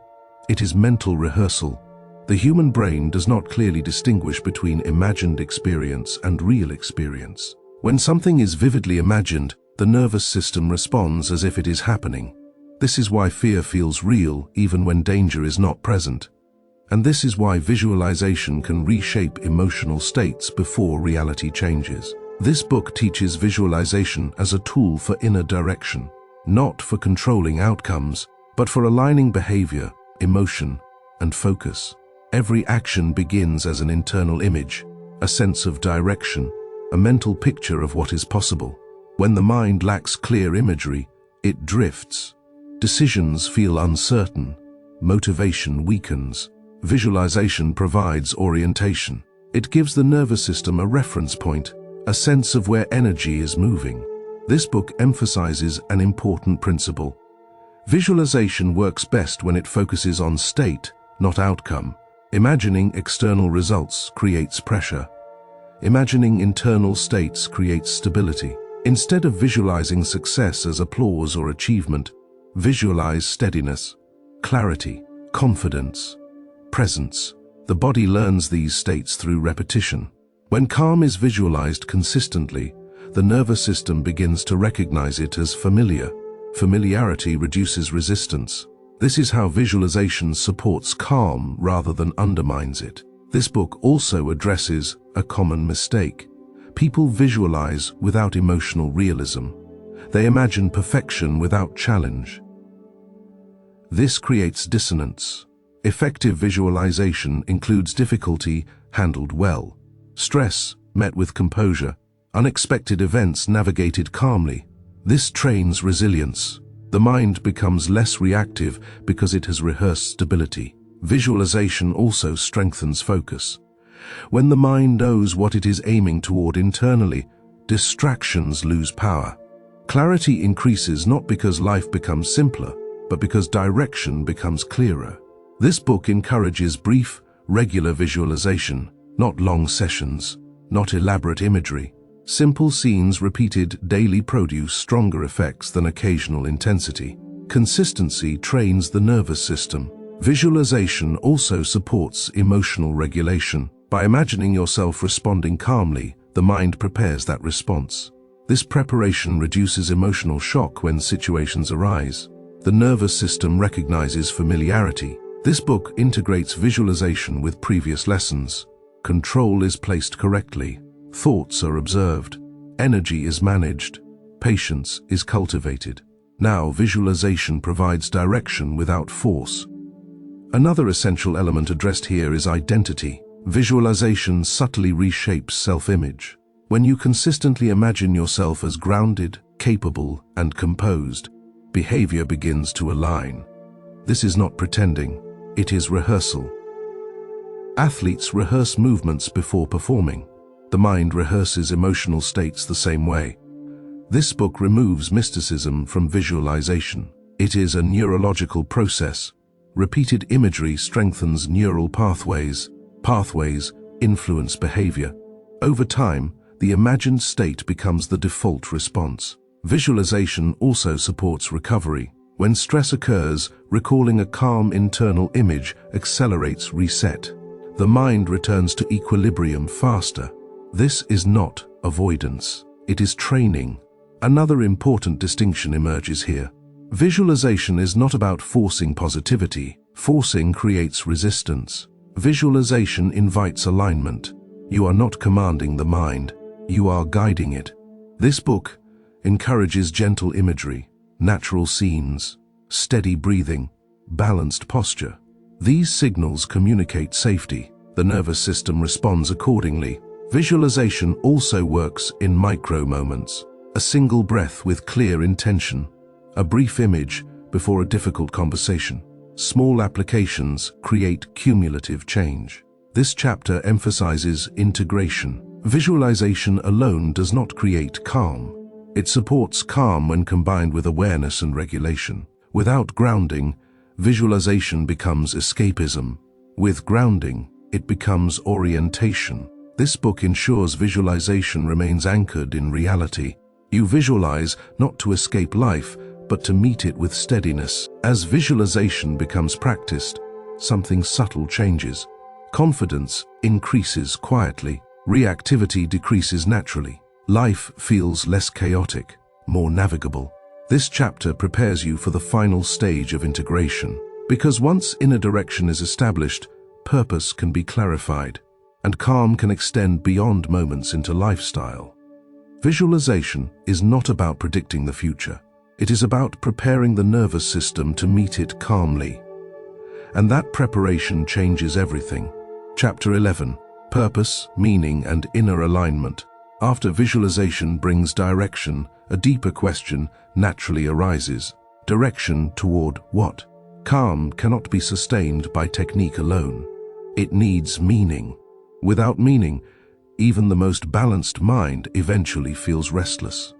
It is mental rehearsal. The human brain does not clearly distinguish between imagined experience and real experience. When something is vividly imagined, the nervous system responds as if it is happening. This is why fear feels real even when danger is not present. And this is why visualization can reshape emotional states before reality changes. This book teaches visualization as a tool for inner direction, not for controlling outcomes, but for aligning behavior, emotion, and focus. Every action begins as an internal image, a sense of direction, a mental picture of what is possible. When the mind lacks clear imagery, it drifts. Decisions feel uncertain. Motivation weakens. Visualization provides orientation. It gives the nervous system a reference point, a sense of where energy is moving. This book emphasizes an important principle. Visualization works best when it focuses on state, not outcome. Imagining external results creates pressure. Imagining internal states creates stability. Instead of visualizing success as applause or achievement, visualize steadiness, clarity, confidence, presence. The body learns these states through repetition. When calm is visualized consistently, the nervous system begins to recognize it as familiar. Familiarity reduces resistance. This is how visualization supports calm rather than undermines it. This book also addresses a common mistake. People visualize without emotional realism. They imagine perfection without challenge. This creates dissonance. Effective visualization includes difficulty handled well, stress met with composure, unexpected events navigated calmly. This trains resilience. The mind becomes less reactive because it has rehearsed stability. Visualization also strengthens focus. When the mind knows what it is aiming toward internally, distractions lose power. Clarity increases not because life becomes simpler, but because direction becomes clearer. This book encourages brief, regular visualization, Not long sessions, not elaborate imagery. Simple scenes repeated daily produce stronger effects than occasional intensity. Consistency trains the nervous system. Visualization also supports emotional regulation. By imagining yourself responding calmly, the mind prepares that response. This preparation reduces emotional shock when situations arise. The nervous system recognizes familiarity. This book integrates visualization with previous lessons. Control is placed correctly. Thoughts are observed. Energy is managed. Patience is cultivated. Now, visualization provides direction without force. Another essential element addressed here is identity. Visualization subtly reshapes self-image. When you consistently imagine yourself as grounded, capable, and composed, behavior begins to align. This is not pretending, it is rehearsal. Athletes rehearse movements before performing. The mind rehearses emotional states the same way. This book removes mysticism from visualization. It is a neurological process. Repeated imagery strengthens neural pathways. Pathways influence behavior. Over time, the imagined state becomes the default response. Visualization also supports recovery. When stress occurs, recalling a calm internal image accelerates reset. The mind returns to equilibrium faster. This is not avoidance. It is training. Another important distinction emerges here. Visualization is not about forcing positivity. Forcing creates resistance. Visualization invites alignment. You are not commanding the mind, you are guiding it. This book encourages gentle imagery, natural scenes, steady breathing, balanced posture. These signals communicate safety. The nervous system responds accordingly. Visualization also works in micro moments. A single breath with clear intention, a brief image before a difficult conversation. Small applications create cumulative change. This chapter emphasizes integration. Visualization alone does not create calm. It supports calm when combined with awareness and regulation. Without grounding, visualization becomes escapism. With grounding, it becomes orientation. This book ensures visualization remains anchored in reality. You visualize not to escape life, but to meet it with steadiness. As visualization becomes practiced, something subtle changes. Confidence increases quietly. Reactivity decreases naturally. Life feels less chaotic, more navigable. This chapter prepares you for the final stage of integration. Because once inner direction is established, purpose can be clarified, and calm can extend beyond moments into lifestyle. Visualization is not about predicting the future. It is about preparing the nervous system to meet it calmly. And that preparation changes everything. Chapter 11. Purpose, Meaning, and Inner Alignment. After visualization brings direction, a deeper question naturally arises. Direction toward what? Calm cannot be sustained by technique alone. It needs meaning. Without meaning, even the most balanced mind eventually feels restless.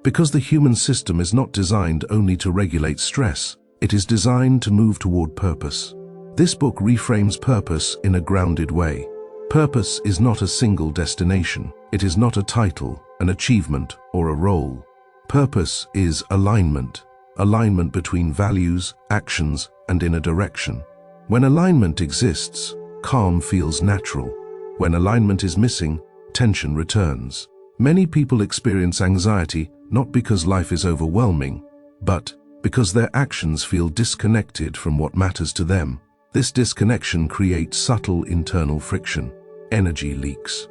Because the human system is not designed only to regulate stress, it is designed to move toward purpose. This book reframes purpose in a grounded way. Purpose is not a single destination. It is not a title, an achievement, or a role. Purpose is alignment. Alignment between values, actions, and inner direction. When alignment exists, calm feels natural. When alignment is missing, tension returns. Many people experience anxiety not because life is overwhelming, but because their actions feel disconnected from what matters to them. This disconnection creates subtle internal friction. Energy leaks.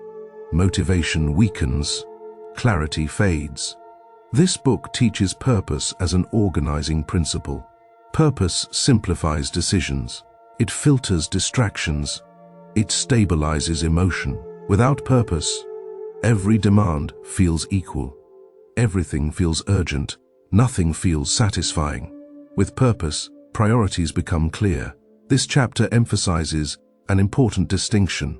Motivation weakens. Clarity fades. This book teaches purpose as an organizing principle. Purpose simplifies decisions. It filters distractions. It stabilizes emotion. Without purpose, every demand feels equal. Everything feels urgent. Nothing feels satisfying. With purpose, priorities become clear. This chapter emphasizes an important distinction.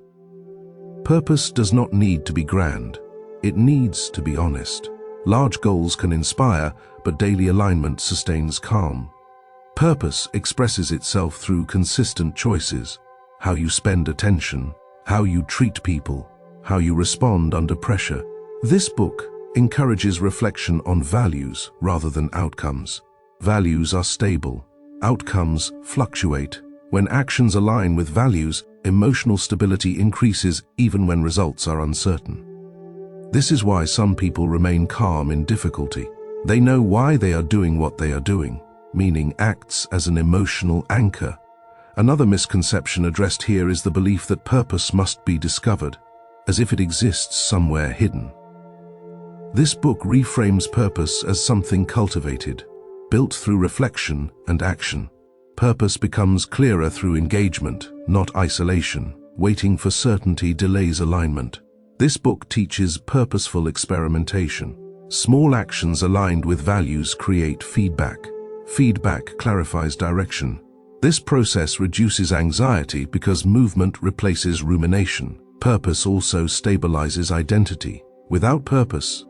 Purpose does not need to be grand. It needs to be honest. Large goals can inspire, but daily alignment sustains calm. Purpose expresses itself through consistent choices. How you spend attention, how you treat people, how you respond under pressure. This book encourages reflection on values rather than outcomes. Values are stable. Outcomes fluctuate. When actions align with values, emotional stability increases even when results are uncertain. This is why some people remain calm in difficulty. They know why they are doing what they are doing. Meaning acts as an emotional anchor. Another misconception addressed here is the belief that purpose must be discovered, as if it exists somewhere hidden. This book reframes purpose as something cultivated, built through reflection and action. Purpose becomes clearer through engagement, not isolation. Waiting for certainty delays alignment. This book teaches purposeful experimentation. Small actions aligned with values create feedback. Feedback clarifies direction. This process reduces anxiety because movement replaces rumination. Purpose also stabilizes identity. Without purpose,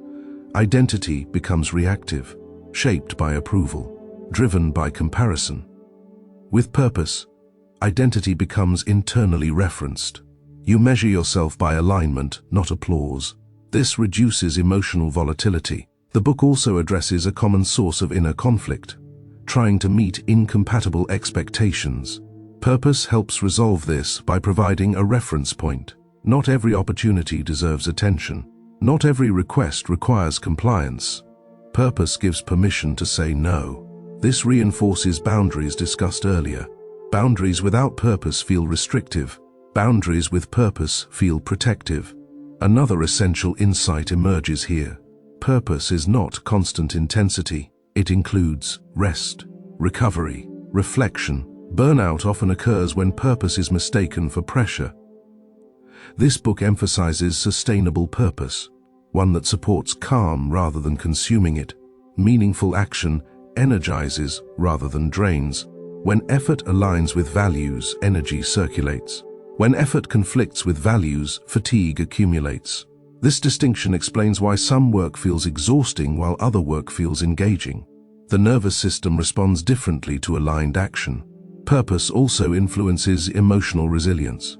identity becomes reactive, shaped by approval, driven by comparison. With purpose, identity becomes internally referenced. You measure yourself by alignment, not applause. This reduces emotional volatility. The book also addresses a common source of inner conflict, trying to meet incompatible expectations. Purpose helps resolve this by providing a reference point. Not every opportunity deserves attention. Not every request requires compliance. Purpose gives permission to say no. This reinforces boundaries discussed earlier. Boundaries without purpose feel restrictive. Boundaries with purpose feel protective. Another essential insight emerges here. Purpose is not constant intensity. It includes rest, recovery, reflection. Burnout often occurs when purpose is mistaken for pressure. This book emphasizes sustainable purpose, one that supports calm rather than consuming it. Meaningful action energizes rather than drains. When effort aligns with values, energy circulates. When effort conflicts with values, fatigue accumulates. This distinction explains why some work feels exhausting while other work feels engaging. The nervous system responds differently to aligned action. Purpose also influences emotional resilience.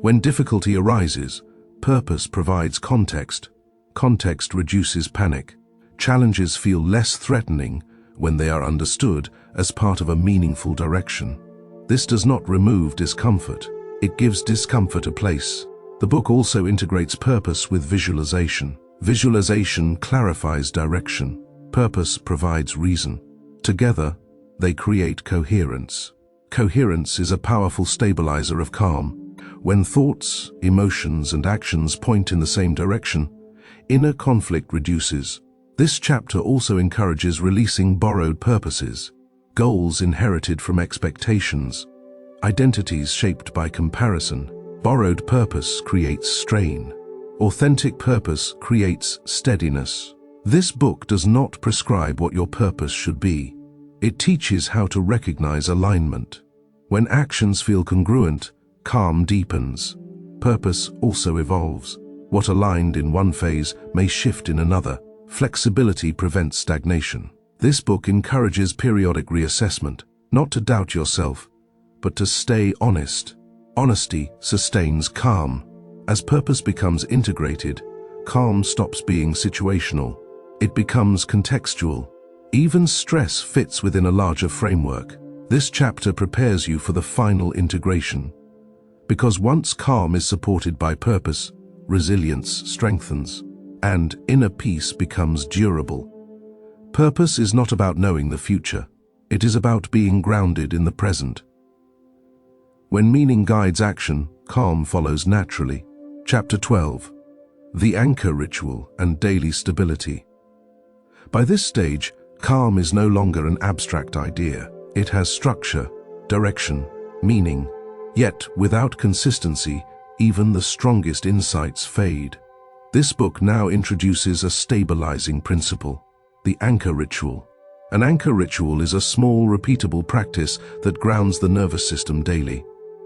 When difficulty arises, purpose provides context. Context reduces panic. Challenges feel less threatening when they are understood as part of a meaningful direction. This does not remove discomfort. It gives discomfort a place. The book also integrates purpose with visualization. Visualization clarifies direction. Purpose provides reason. Together, they create coherence. Coherence is a powerful stabilizer of calm. When thoughts, emotions, and actions point in the same direction, inner conflict reduces. This chapter also encourages releasing borrowed purposes, goals inherited from expectations, identities shaped by comparison. Borrowed purpose creates strain. Authentic purpose creates steadiness. This book does not prescribe what your purpose should be. It teaches how to recognize alignment. When actions feel congruent, calm deepens. Purpose also evolves. What aligned in one phase may shift in another. Flexibility prevents stagnation. This book encourages periodic reassessment, not to doubt yourself, but to stay honest. Honesty sustains calm. As purpose becomes integrated, calm stops being situational. It becomes contextual. Even stress fits within a larger framework. This chapter prepares you for the final integration. Because once calm is supported by purpose, resilience strengthens, and inner peace becomes durable. Purpose is not about knowing the future. It is about being grounded in the present. When meaning guides action, calm follows naturally. Chapter 12. The Anchor Ritual and Daily Stability. By this stage, calm is no longer an abstract idea. It has structure, direction, meaning. Yet, without consistency, even the strongest insights fade. This book now introduces a stabilizing principle, the anchor ritual. An anchor ritual is a small, repeatable practice that grounds the nervous system daily.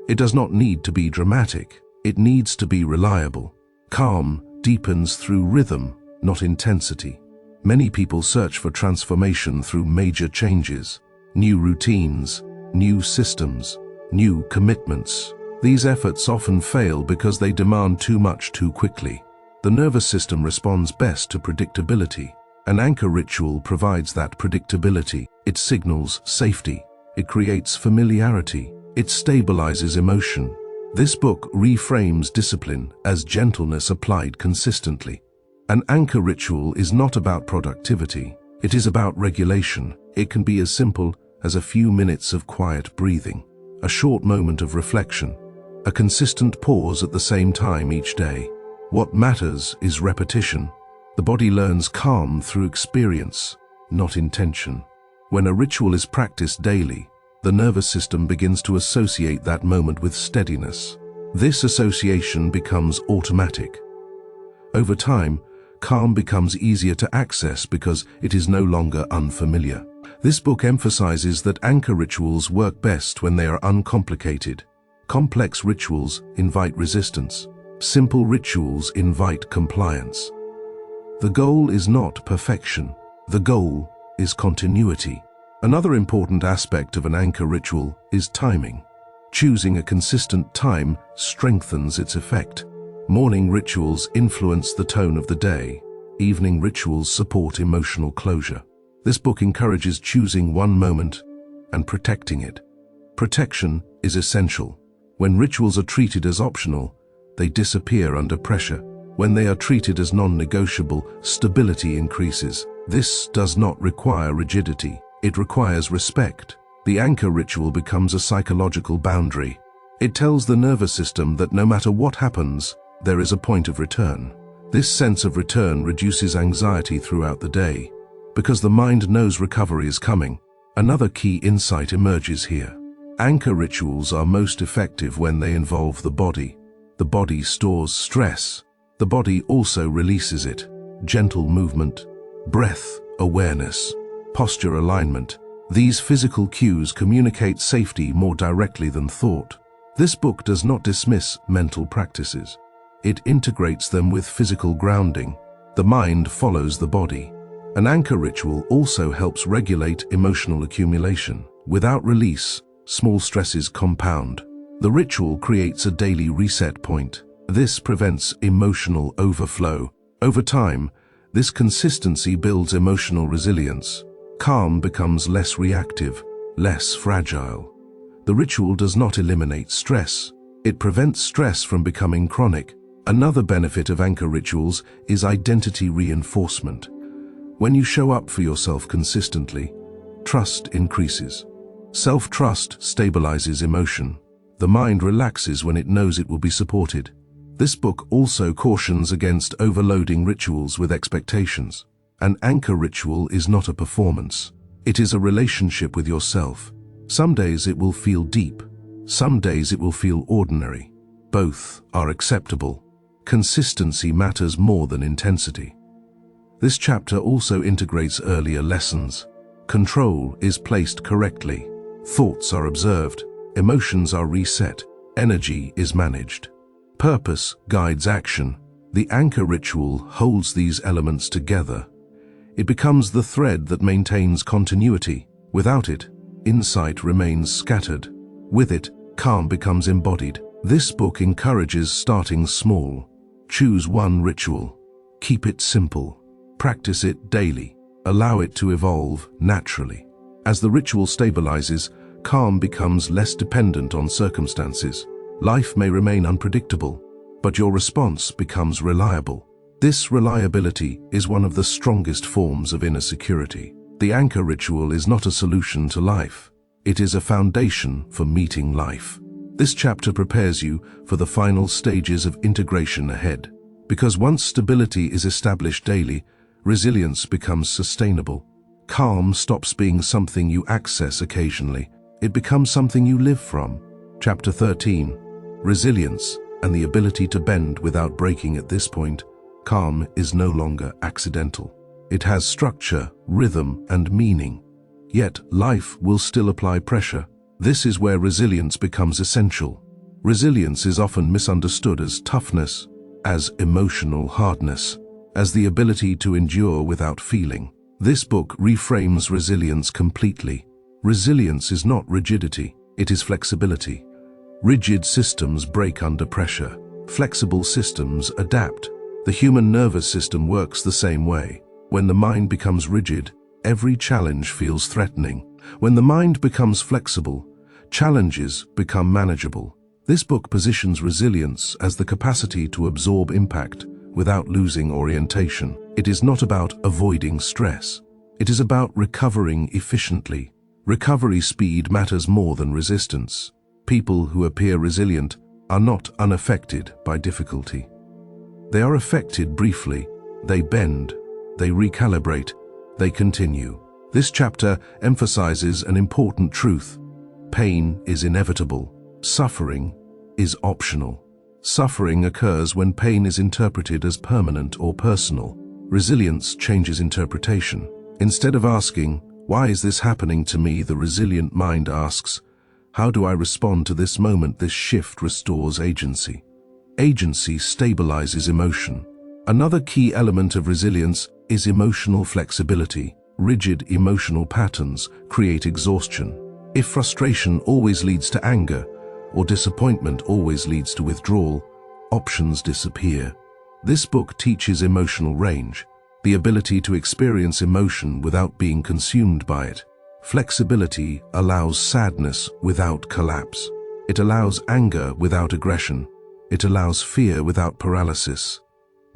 It does not need to be dramatic. It needs to be reliable. Calm deepens through rhythm, not intensity. Many people search for transformation through major changes, new routines, new systems, new commitments. These efforts often fail because they demand too much too quickly. The nervous system responds best to predictability. An anchor ritual provides that predictability. It signals safety. It creates familiarity. It stabilizes emotion. This book reframes discipline as gentleness applied consistently. An anchor ritual is not about productivity. It is about regulation. It can be as simple as a few minutes of quiet breathing, a short moment of reflection, a consistent pause at the same time each day. What matters is repetition. The body learns calm through experience, not intention. When a ritual is practiced daily, the nervous system begins to associate that moment with steadiness. This association becomes automatic. Over time, calm becomes easier to access because it is no longer unfamiliar. This book emphasizes that anchor rituals work best when they are uncomplicated. Complex rituals invite resistance. Simple rituals invite compliance. The goal is not perfection. The goal is continuity. Another important aspect of an anchor ritual is timing. Choosing a consistent time strengthens its effect. Morning rituals influence the tone of the day. Evening rituals support emotional closure. This book encourages choosing one moment and protecting it. Protection is essential. When rituals are treated as optional, they disappear under pressure. When they are treated as non-negotiable, stability increases. This does not require rigidity. It requires respect. The anchor ritual becomes a psychological boundary. It tells the nervous system that no matter what happens, there is a point of return. This sense of return reduces anxiety throughout the day, because the mind knows recovery is coming. Another key insight emerges here. Anchor rituals are most effective when they involve the body. The body stores stress. The body also releases it. Gentle movement, breath, awareness, posture alignment. These physical cues communicate safety more directly than thought. This book does not dismiss mental practices. It integrates them with physical grounding. The mind follows the body. An anchor ritual also helps regulate emotional accumulation. Without release, small stresses compound. The ritual creates a daily reset point. This prevents emotional overflow. Over time, this consistency builds emotional resilience. Calm becomes less reactive, less fragile. The ritual does not eliminate stress. It prevents stress from becoming chronic. Another benefit of anchor rituals is identity reinforcement. When you show up for yourself consistently, trust increases. Self-trust stabilizes emotion. The mind relaxes when it knows it will be supported. This book also cautions against overloading rituals with expectations. An anchor ritual is not a performance. It is a relationship with yourself. Some days it will feel deep. Some days it will feel ordinary. Both are acceptable. Consistency matters more than intensity. This chapter also integrates earlier lessons. Control is placed correctly. Thoughts are observed. Emotions are reset. Energy is managed. Purpose guides action. The anchor ritual holds these elements together. It becomes the thread that maintains continuity. Without it, insight remains scattered. With it, calm becomes embodied. This book encourages starting small. Choose one ritual. Keep it simple. Practice it daily. Allow it to evolve naturally. As the ritual stabilizes, calm becomes less dependent on circumstances. Life may remain unpredictable, but your response becomes reliable. This reliability is one of the strongest forms of inner security. The anchor ritual is not a solution to life. It is a foundation for meeting life. This chapter prepares you for the final stages of integration ahead. Because once stability is established daily, resilience becomes sustainable. Calm stops being something you access occasionally. It becomes something you live from. Chapter 13. Resilience and the ability to bend without breaking. At this point, calm is no longer accidental. It has structure, rhythm, and meaning. Yet, life will still apply pressure. This is where resilience becomes essential. Resilience is often misunderstood as toughness, as emotional hardness, as the ability to endure without feeling. This book reframes resilience completely. Resilience is not rigidity, it is flexibility. Rigid systems break under pressure. Flexible systems adapt. The human nervous system works the same way. When the mind becomes rigid, every challenge feels threatening. When the mind becomes flexible, challenges become manageable. This book positions resilience as the capacity to absorb impact without losing orientation. It is not about avoiding stress. It is about recovering efficiently. Recovery speed matters more than resistance. People who appear resilient are not unaffected by difficulty. They are affected briefly. They bend. They recalibrate. They continue. This chapter emphasizes an important truth. Pain is inevitable. Suffering is optional. Suffering occurs when pain is interpreted as permanent or personal. Resilience changes interpretation. Instead of asking, "Why is this happening to me?" the resilient mind asks, "How do I respond to this moment?" This shift restores agency. Agency stabilizes emotion. Another key element of resilience is emotional flexibility. Rigid emotional patterns create exhaustion. If frustration always leads to anger, or disappointment always leads to withdrawal, options disappear. This book teaches emotional range, the ability to experience emotion without being consumed by it. Flexibility allows sadness without collapse. It allows anger without aggression. It allows fear without paralysis.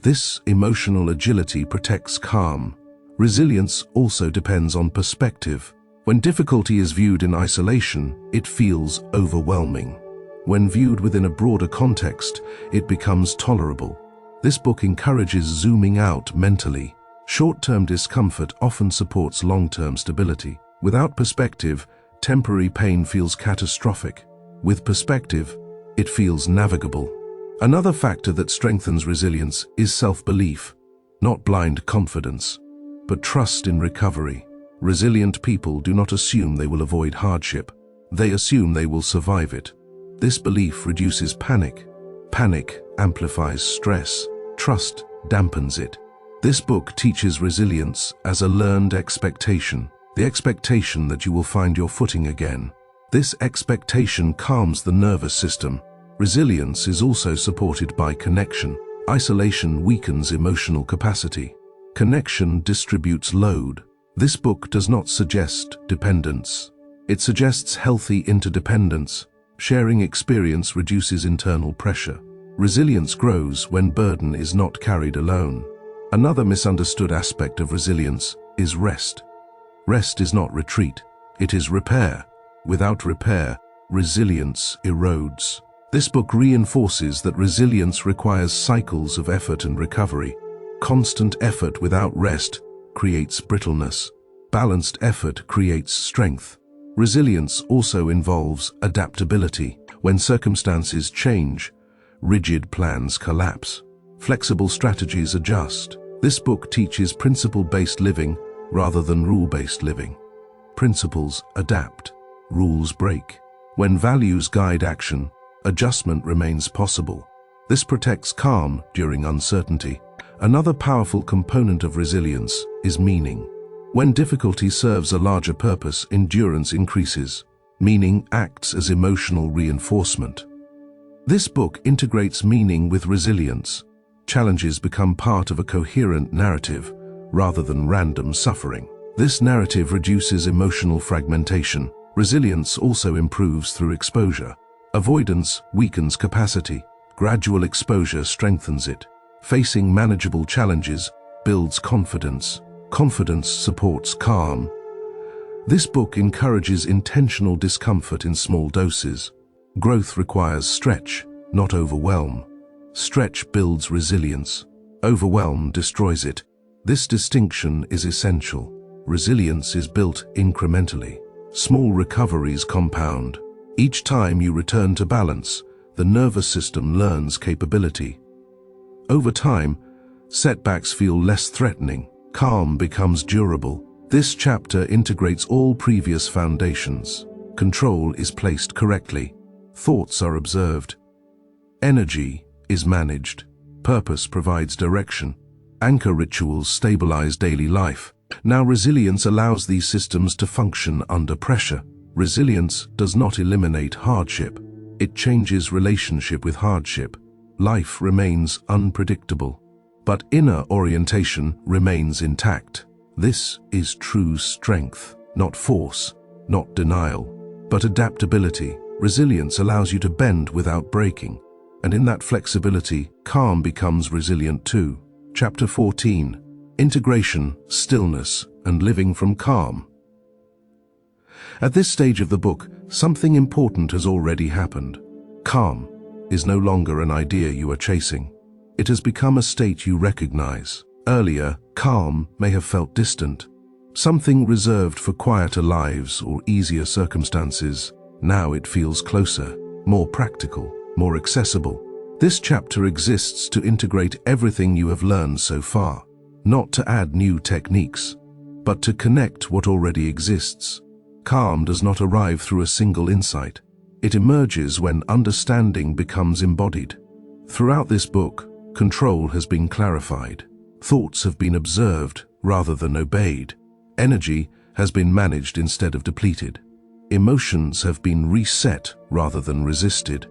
This emotional agility protects calm. Resilience also depends on perspective. When difficulty is viewed in isolation, it feels overwhelming. When viewed within a broader context, it becomes tolerable. This book encourages zooming out mentally. Short-term discomfort often supports long-term stability. Without perspective, temporary pain feels catastrophic. With perspective, it feels navigable. Another factor that strengthens resilience is self-belief, not blind confidence, but trust in recovery. Resilient people do not assume they will avoid hardship. They assume they will survive it. This belief reduces panic. Panic amplifies stress. Trust dampens it. This book teaches resilience as a learned expectation, the expectation that you will find your footing again. This expectation calms the nervous system. Resilience is also supported by connection. Isolation weakens emotional capacity. Connection distributes load. This book does not suggest dependence. It suggests healthy interdependence. Sharing experience reduces internal pressure. Resilience grows when burden is not carried alone. Another misunderstood aspect of resilience is rest. Rest is not retreat, it is repair. Without repair, resilience erodes. This book reinforces that resilience requires cycles of effort and recovery. Constant effort without rest creates brittleness. Balanced effort creates strength. Resilience also involves adaptability. When circumstances change, rigid plans collapse. Flexible strategies adjust. This book teaches principle-based living rather than rule-based living. Principles adapt. Rules break. When values guide action, adjustment remains possible. This protects calm during uncertainty. Another powerful component of resilience is meaning. When difficulty serves a larger purpose, endurance increases. Meaning acts as emotional reinforcement. This book integrates meaning with resilience. Challenges become part of a coherent narrative rather than random suffering. This narrative reduces emotional fragmentation. Resilience also improves through exposure. Avoidance weakens capacity. Gradual exposure strengthens it. Facing manageable challenges builds confidence. Confidence supports calm. This book encourages intentional discomfort in small doses. Growth requires stretch, not overwhelm. Stretch builds resilience. Overwhelm destroys it. This distinction is essential. Resilience is built incrementally. Small recoveries compound. Each time you return to balance, the nervous system learns capability. Over time, setbacks feel less threatening. Calm becomes durable. This chapter integrates all previous foundations. Control is placed correctly. Thoughts are observed. Energy is managed. Purpose provides direction. Anchor rituals stabilize daily life. Now resilience allows these systems to function under pressure. Resilience does not eliminate hardship. It changes relationship with hardship. Life remains unpredictable, but inner orientation remains intact. This is true strength, not force, not denial, but adaptability. Resilience allows you to bend without breaking, and in that flexibility, calm becomes resilient too. Chapter 14: Integration, Stillness, and Living from Calm. At this stage of the book, something important has already happened. Calm is no longer an idea you are chasing. It has become a state you recognize. Earlier, calm may have felt distant, something reserved for quieter lives or easier circumstances. Now it feels closer, more practical, more accessible. This chapter exists to integrate everything you have learned so far, not to add new techniques, but to connect what already exists. Calm does not arrive through a single insight. It emerges when understanding becomes embodied. Throughout this book, control has been clarified. Thoughts have been observed rather than obeyed. Energy has been managed instead of depleted. Emotions have been reset rather than resisted.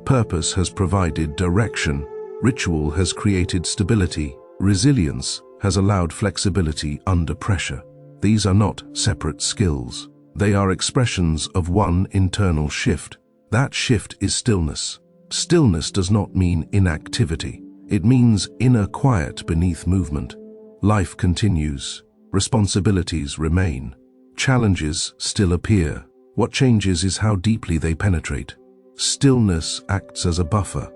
Purpose has provided direction. Ritual has created stability. Resilience has allowed flexibility under pressure. These are not separate skills. They are expressions of one internal shift. That shift is stillness. Stillness does not mean inactivity. It means inner quiet beneath movement. Life continues. Responsibilities remain. Challenges still appear. What changes is how deeply they penetrate. Stillness acts as a buffer.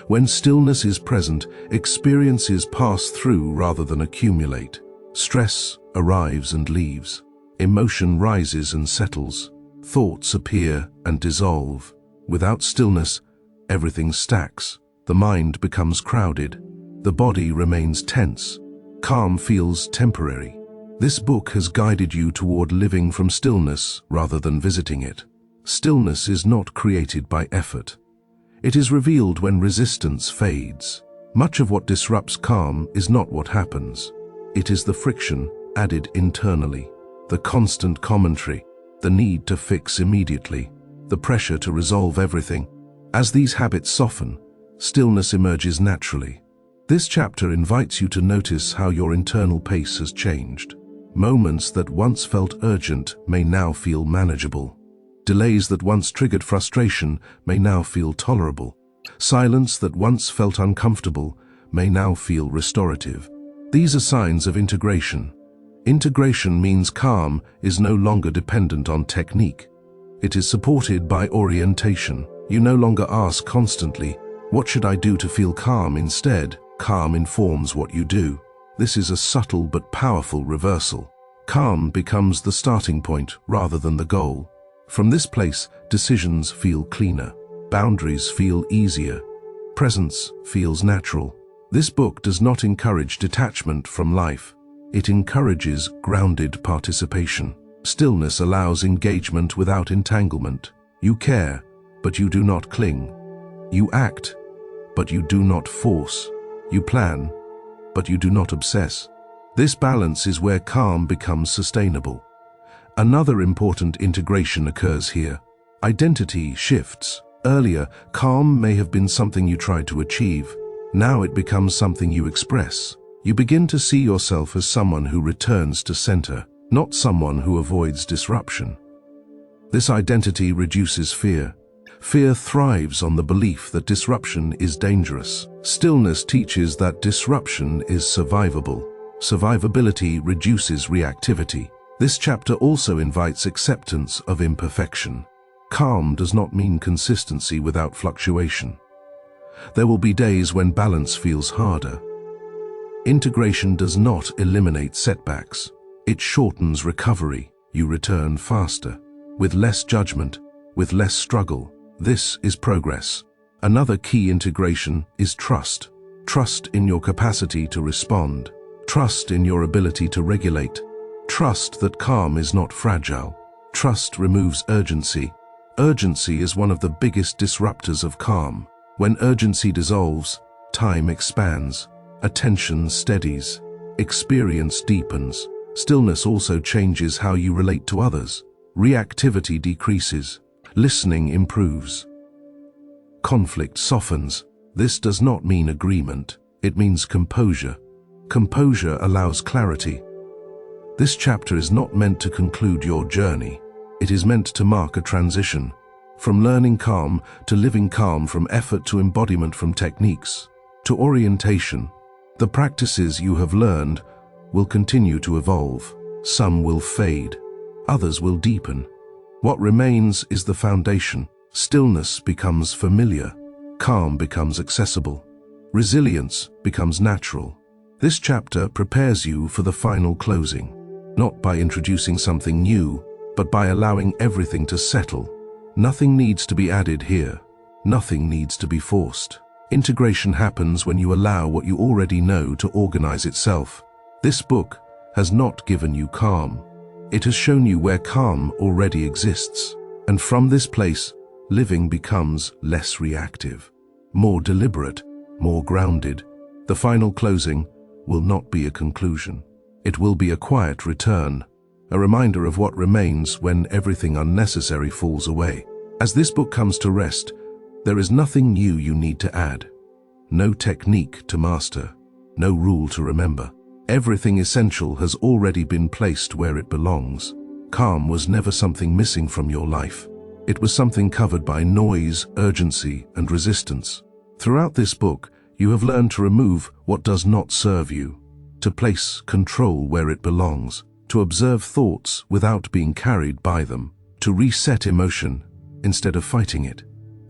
When stillness is present, experiences pass through rather than accumulate. Stress arrives and leaves. Emotion rises and settles. Thoughts appear and dissolve. Without stillness, everything stacks. The mind becomes crowded. The body remains tense. Calm feels temporary. This book has guided you toward living from stillness rather than visiting it. Stillness is not created by effort. It is revealed when resistance fades. Much of what disrupts calm is not what happens. It is the friction added internally, the constant commentary, the need to fix immediately, the pressure to resolve everything. As these habits soften, stillness emerges naturally. This chapter invites you to notice how your internal pace has changed. Moments that once felt urgent may now feel manageable. Delays that once triggered frustration may now feel tolerable. Silence that once felt uncomfortable may now feel restorative. These are signs of integration. Integration means calm is no longer dependent on technique. It is supported by orientation. You no longer ask constantly, "What should I do to feel calm?" Instead, calm informs what you do. This is a subtle but powerful reversal. Calm becomes the starting point rather than the goal. From this place, decisions feel cleaner. Boundaries feel easier. Presence feels natural. This book does not encourage detachment from life. It encourages grounded participation. Stillness allows engagement without entanglement. You care, but you do not cling. You act, but you do not force. You plan, but you do not obsess. This balance is where calm becomes sustainable. Another important integration occurs here. Identity shifts. Earlier, calm may have been something you tried to achieve. Now it becomes something you express. You begin to see yourself as someone who returns to center, not someone who avoids disruption. This identity reduces fear. Fear thrives on the belief that disruption is dangerous. Stillness teaches that disruption is survivable. Survivability reduces reactivity. This chapter also invites acceptance of imperfection. Calm does not mean consistency without fluctuation. There will be days when balance feels harder. Integration does not eliminate setbacks. It shortens recovery. You return faster, with less judgment, with less struggle. This is progress. Another key integration is trust. Trust in your capacity to respond. Trust in your ability to regulate. Trust that calm is not fragile. Trust removes urgency. Urgency is one of the biggest disruptors of calm. When urgency dissolves, time expands. Attention steadies. Experience deepens. Stillness also changes how you relate to others. Reactivity decreases. Listening improves. conflict softens. This does not mean agreement. It means composure. Composure allows clarity. This chapter is not meant to conclude your journey. It is meant to mark a transition. From learning calm to living calm, from effort to embodiment, from techniques to orientation. The practices you have learned will continue to evolve. Some will fade, others will deepen. What remains is the foundation. Stillness becomes familiar. Calm becomes accessible. Resilience becomes natural. This chapter prepares you for the final closing, not by introducing something new, but by allowing everything to settle. Nothing needs to be added here. Nothing needs to be forced. Integration happens when you allow what you already know to organize itself. This book has not given you calm. It has shown you where calm already exists. And from this place, living becomes less reactive, more deliberate, more grounded. The final closing will not be a conclusion. It will be a quiet return, a reminder of what remains when everything unnecessary falls away. As this book comes to rest, there is nothing new you need to add. No technique to master, no rule to remember. Everything essential has already been placed where it belongs. Calm was never something missing from your life. It was something covered by noise, urgency, and resistance. Throughout this book, you have learned to remove what does not serve you, to place control where it belongs, to observe thoughts without being carried by them, to reset emotion instead of fighting it,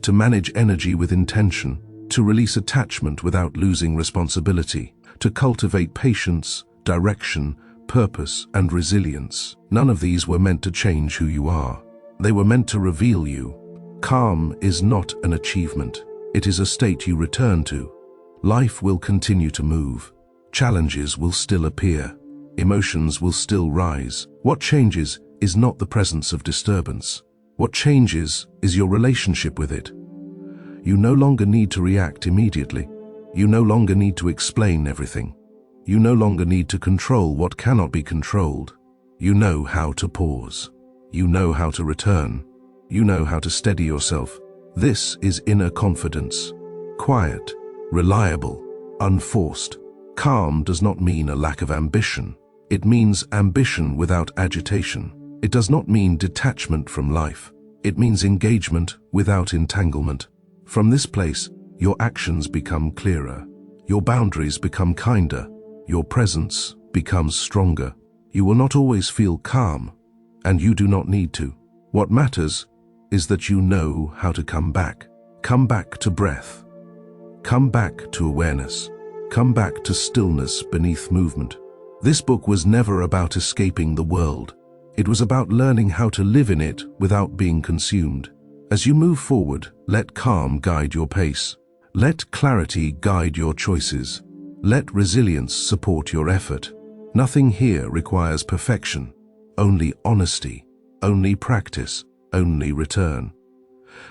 to manage energy with intention, to release attachment without losing responsibility, to cultivate patience, direction, purpose, and resilience. None of these were meant to change who you are. They were meant to reveal you. Calm is not an achievement. It is a state you return to. Life will continue to move. Challenges will still appear. Emotions will still rise. What changes is not the presence of disturbance. What changes is your relationship with it. You no longer need to react immediately. You no longer need to explain everything. You no longer need to control what cannot be controlled. You know how to pause. You know how to return. You know how to steady yourself. This is inner confidence. Quiet, reliable, unforced. Calm does not mean a lack of ambition. It means ambition without agitation. It does not mean detachment from life. It means engagement without entanglement. From this place, your actions become clearer. Your boundaries become kinder. Your presence becomes stronger. You will not always feel calm, and you do not need to. What matters is that you know how to come back. Come back to breath. Come back to awareness. Come back to stillness beneath movement. This book was never about escaping the world. It was about learning how to live in it without being consumed. As you move forward, let calm guide your pace. Let clarity guide your choices. Let resilience support your effort. Nothing here requires perfection. Only honesty, only practice, only return.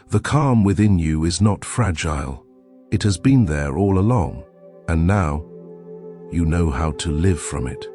The calm within you is not fragile. It has been there all along, and now you know how to live from it.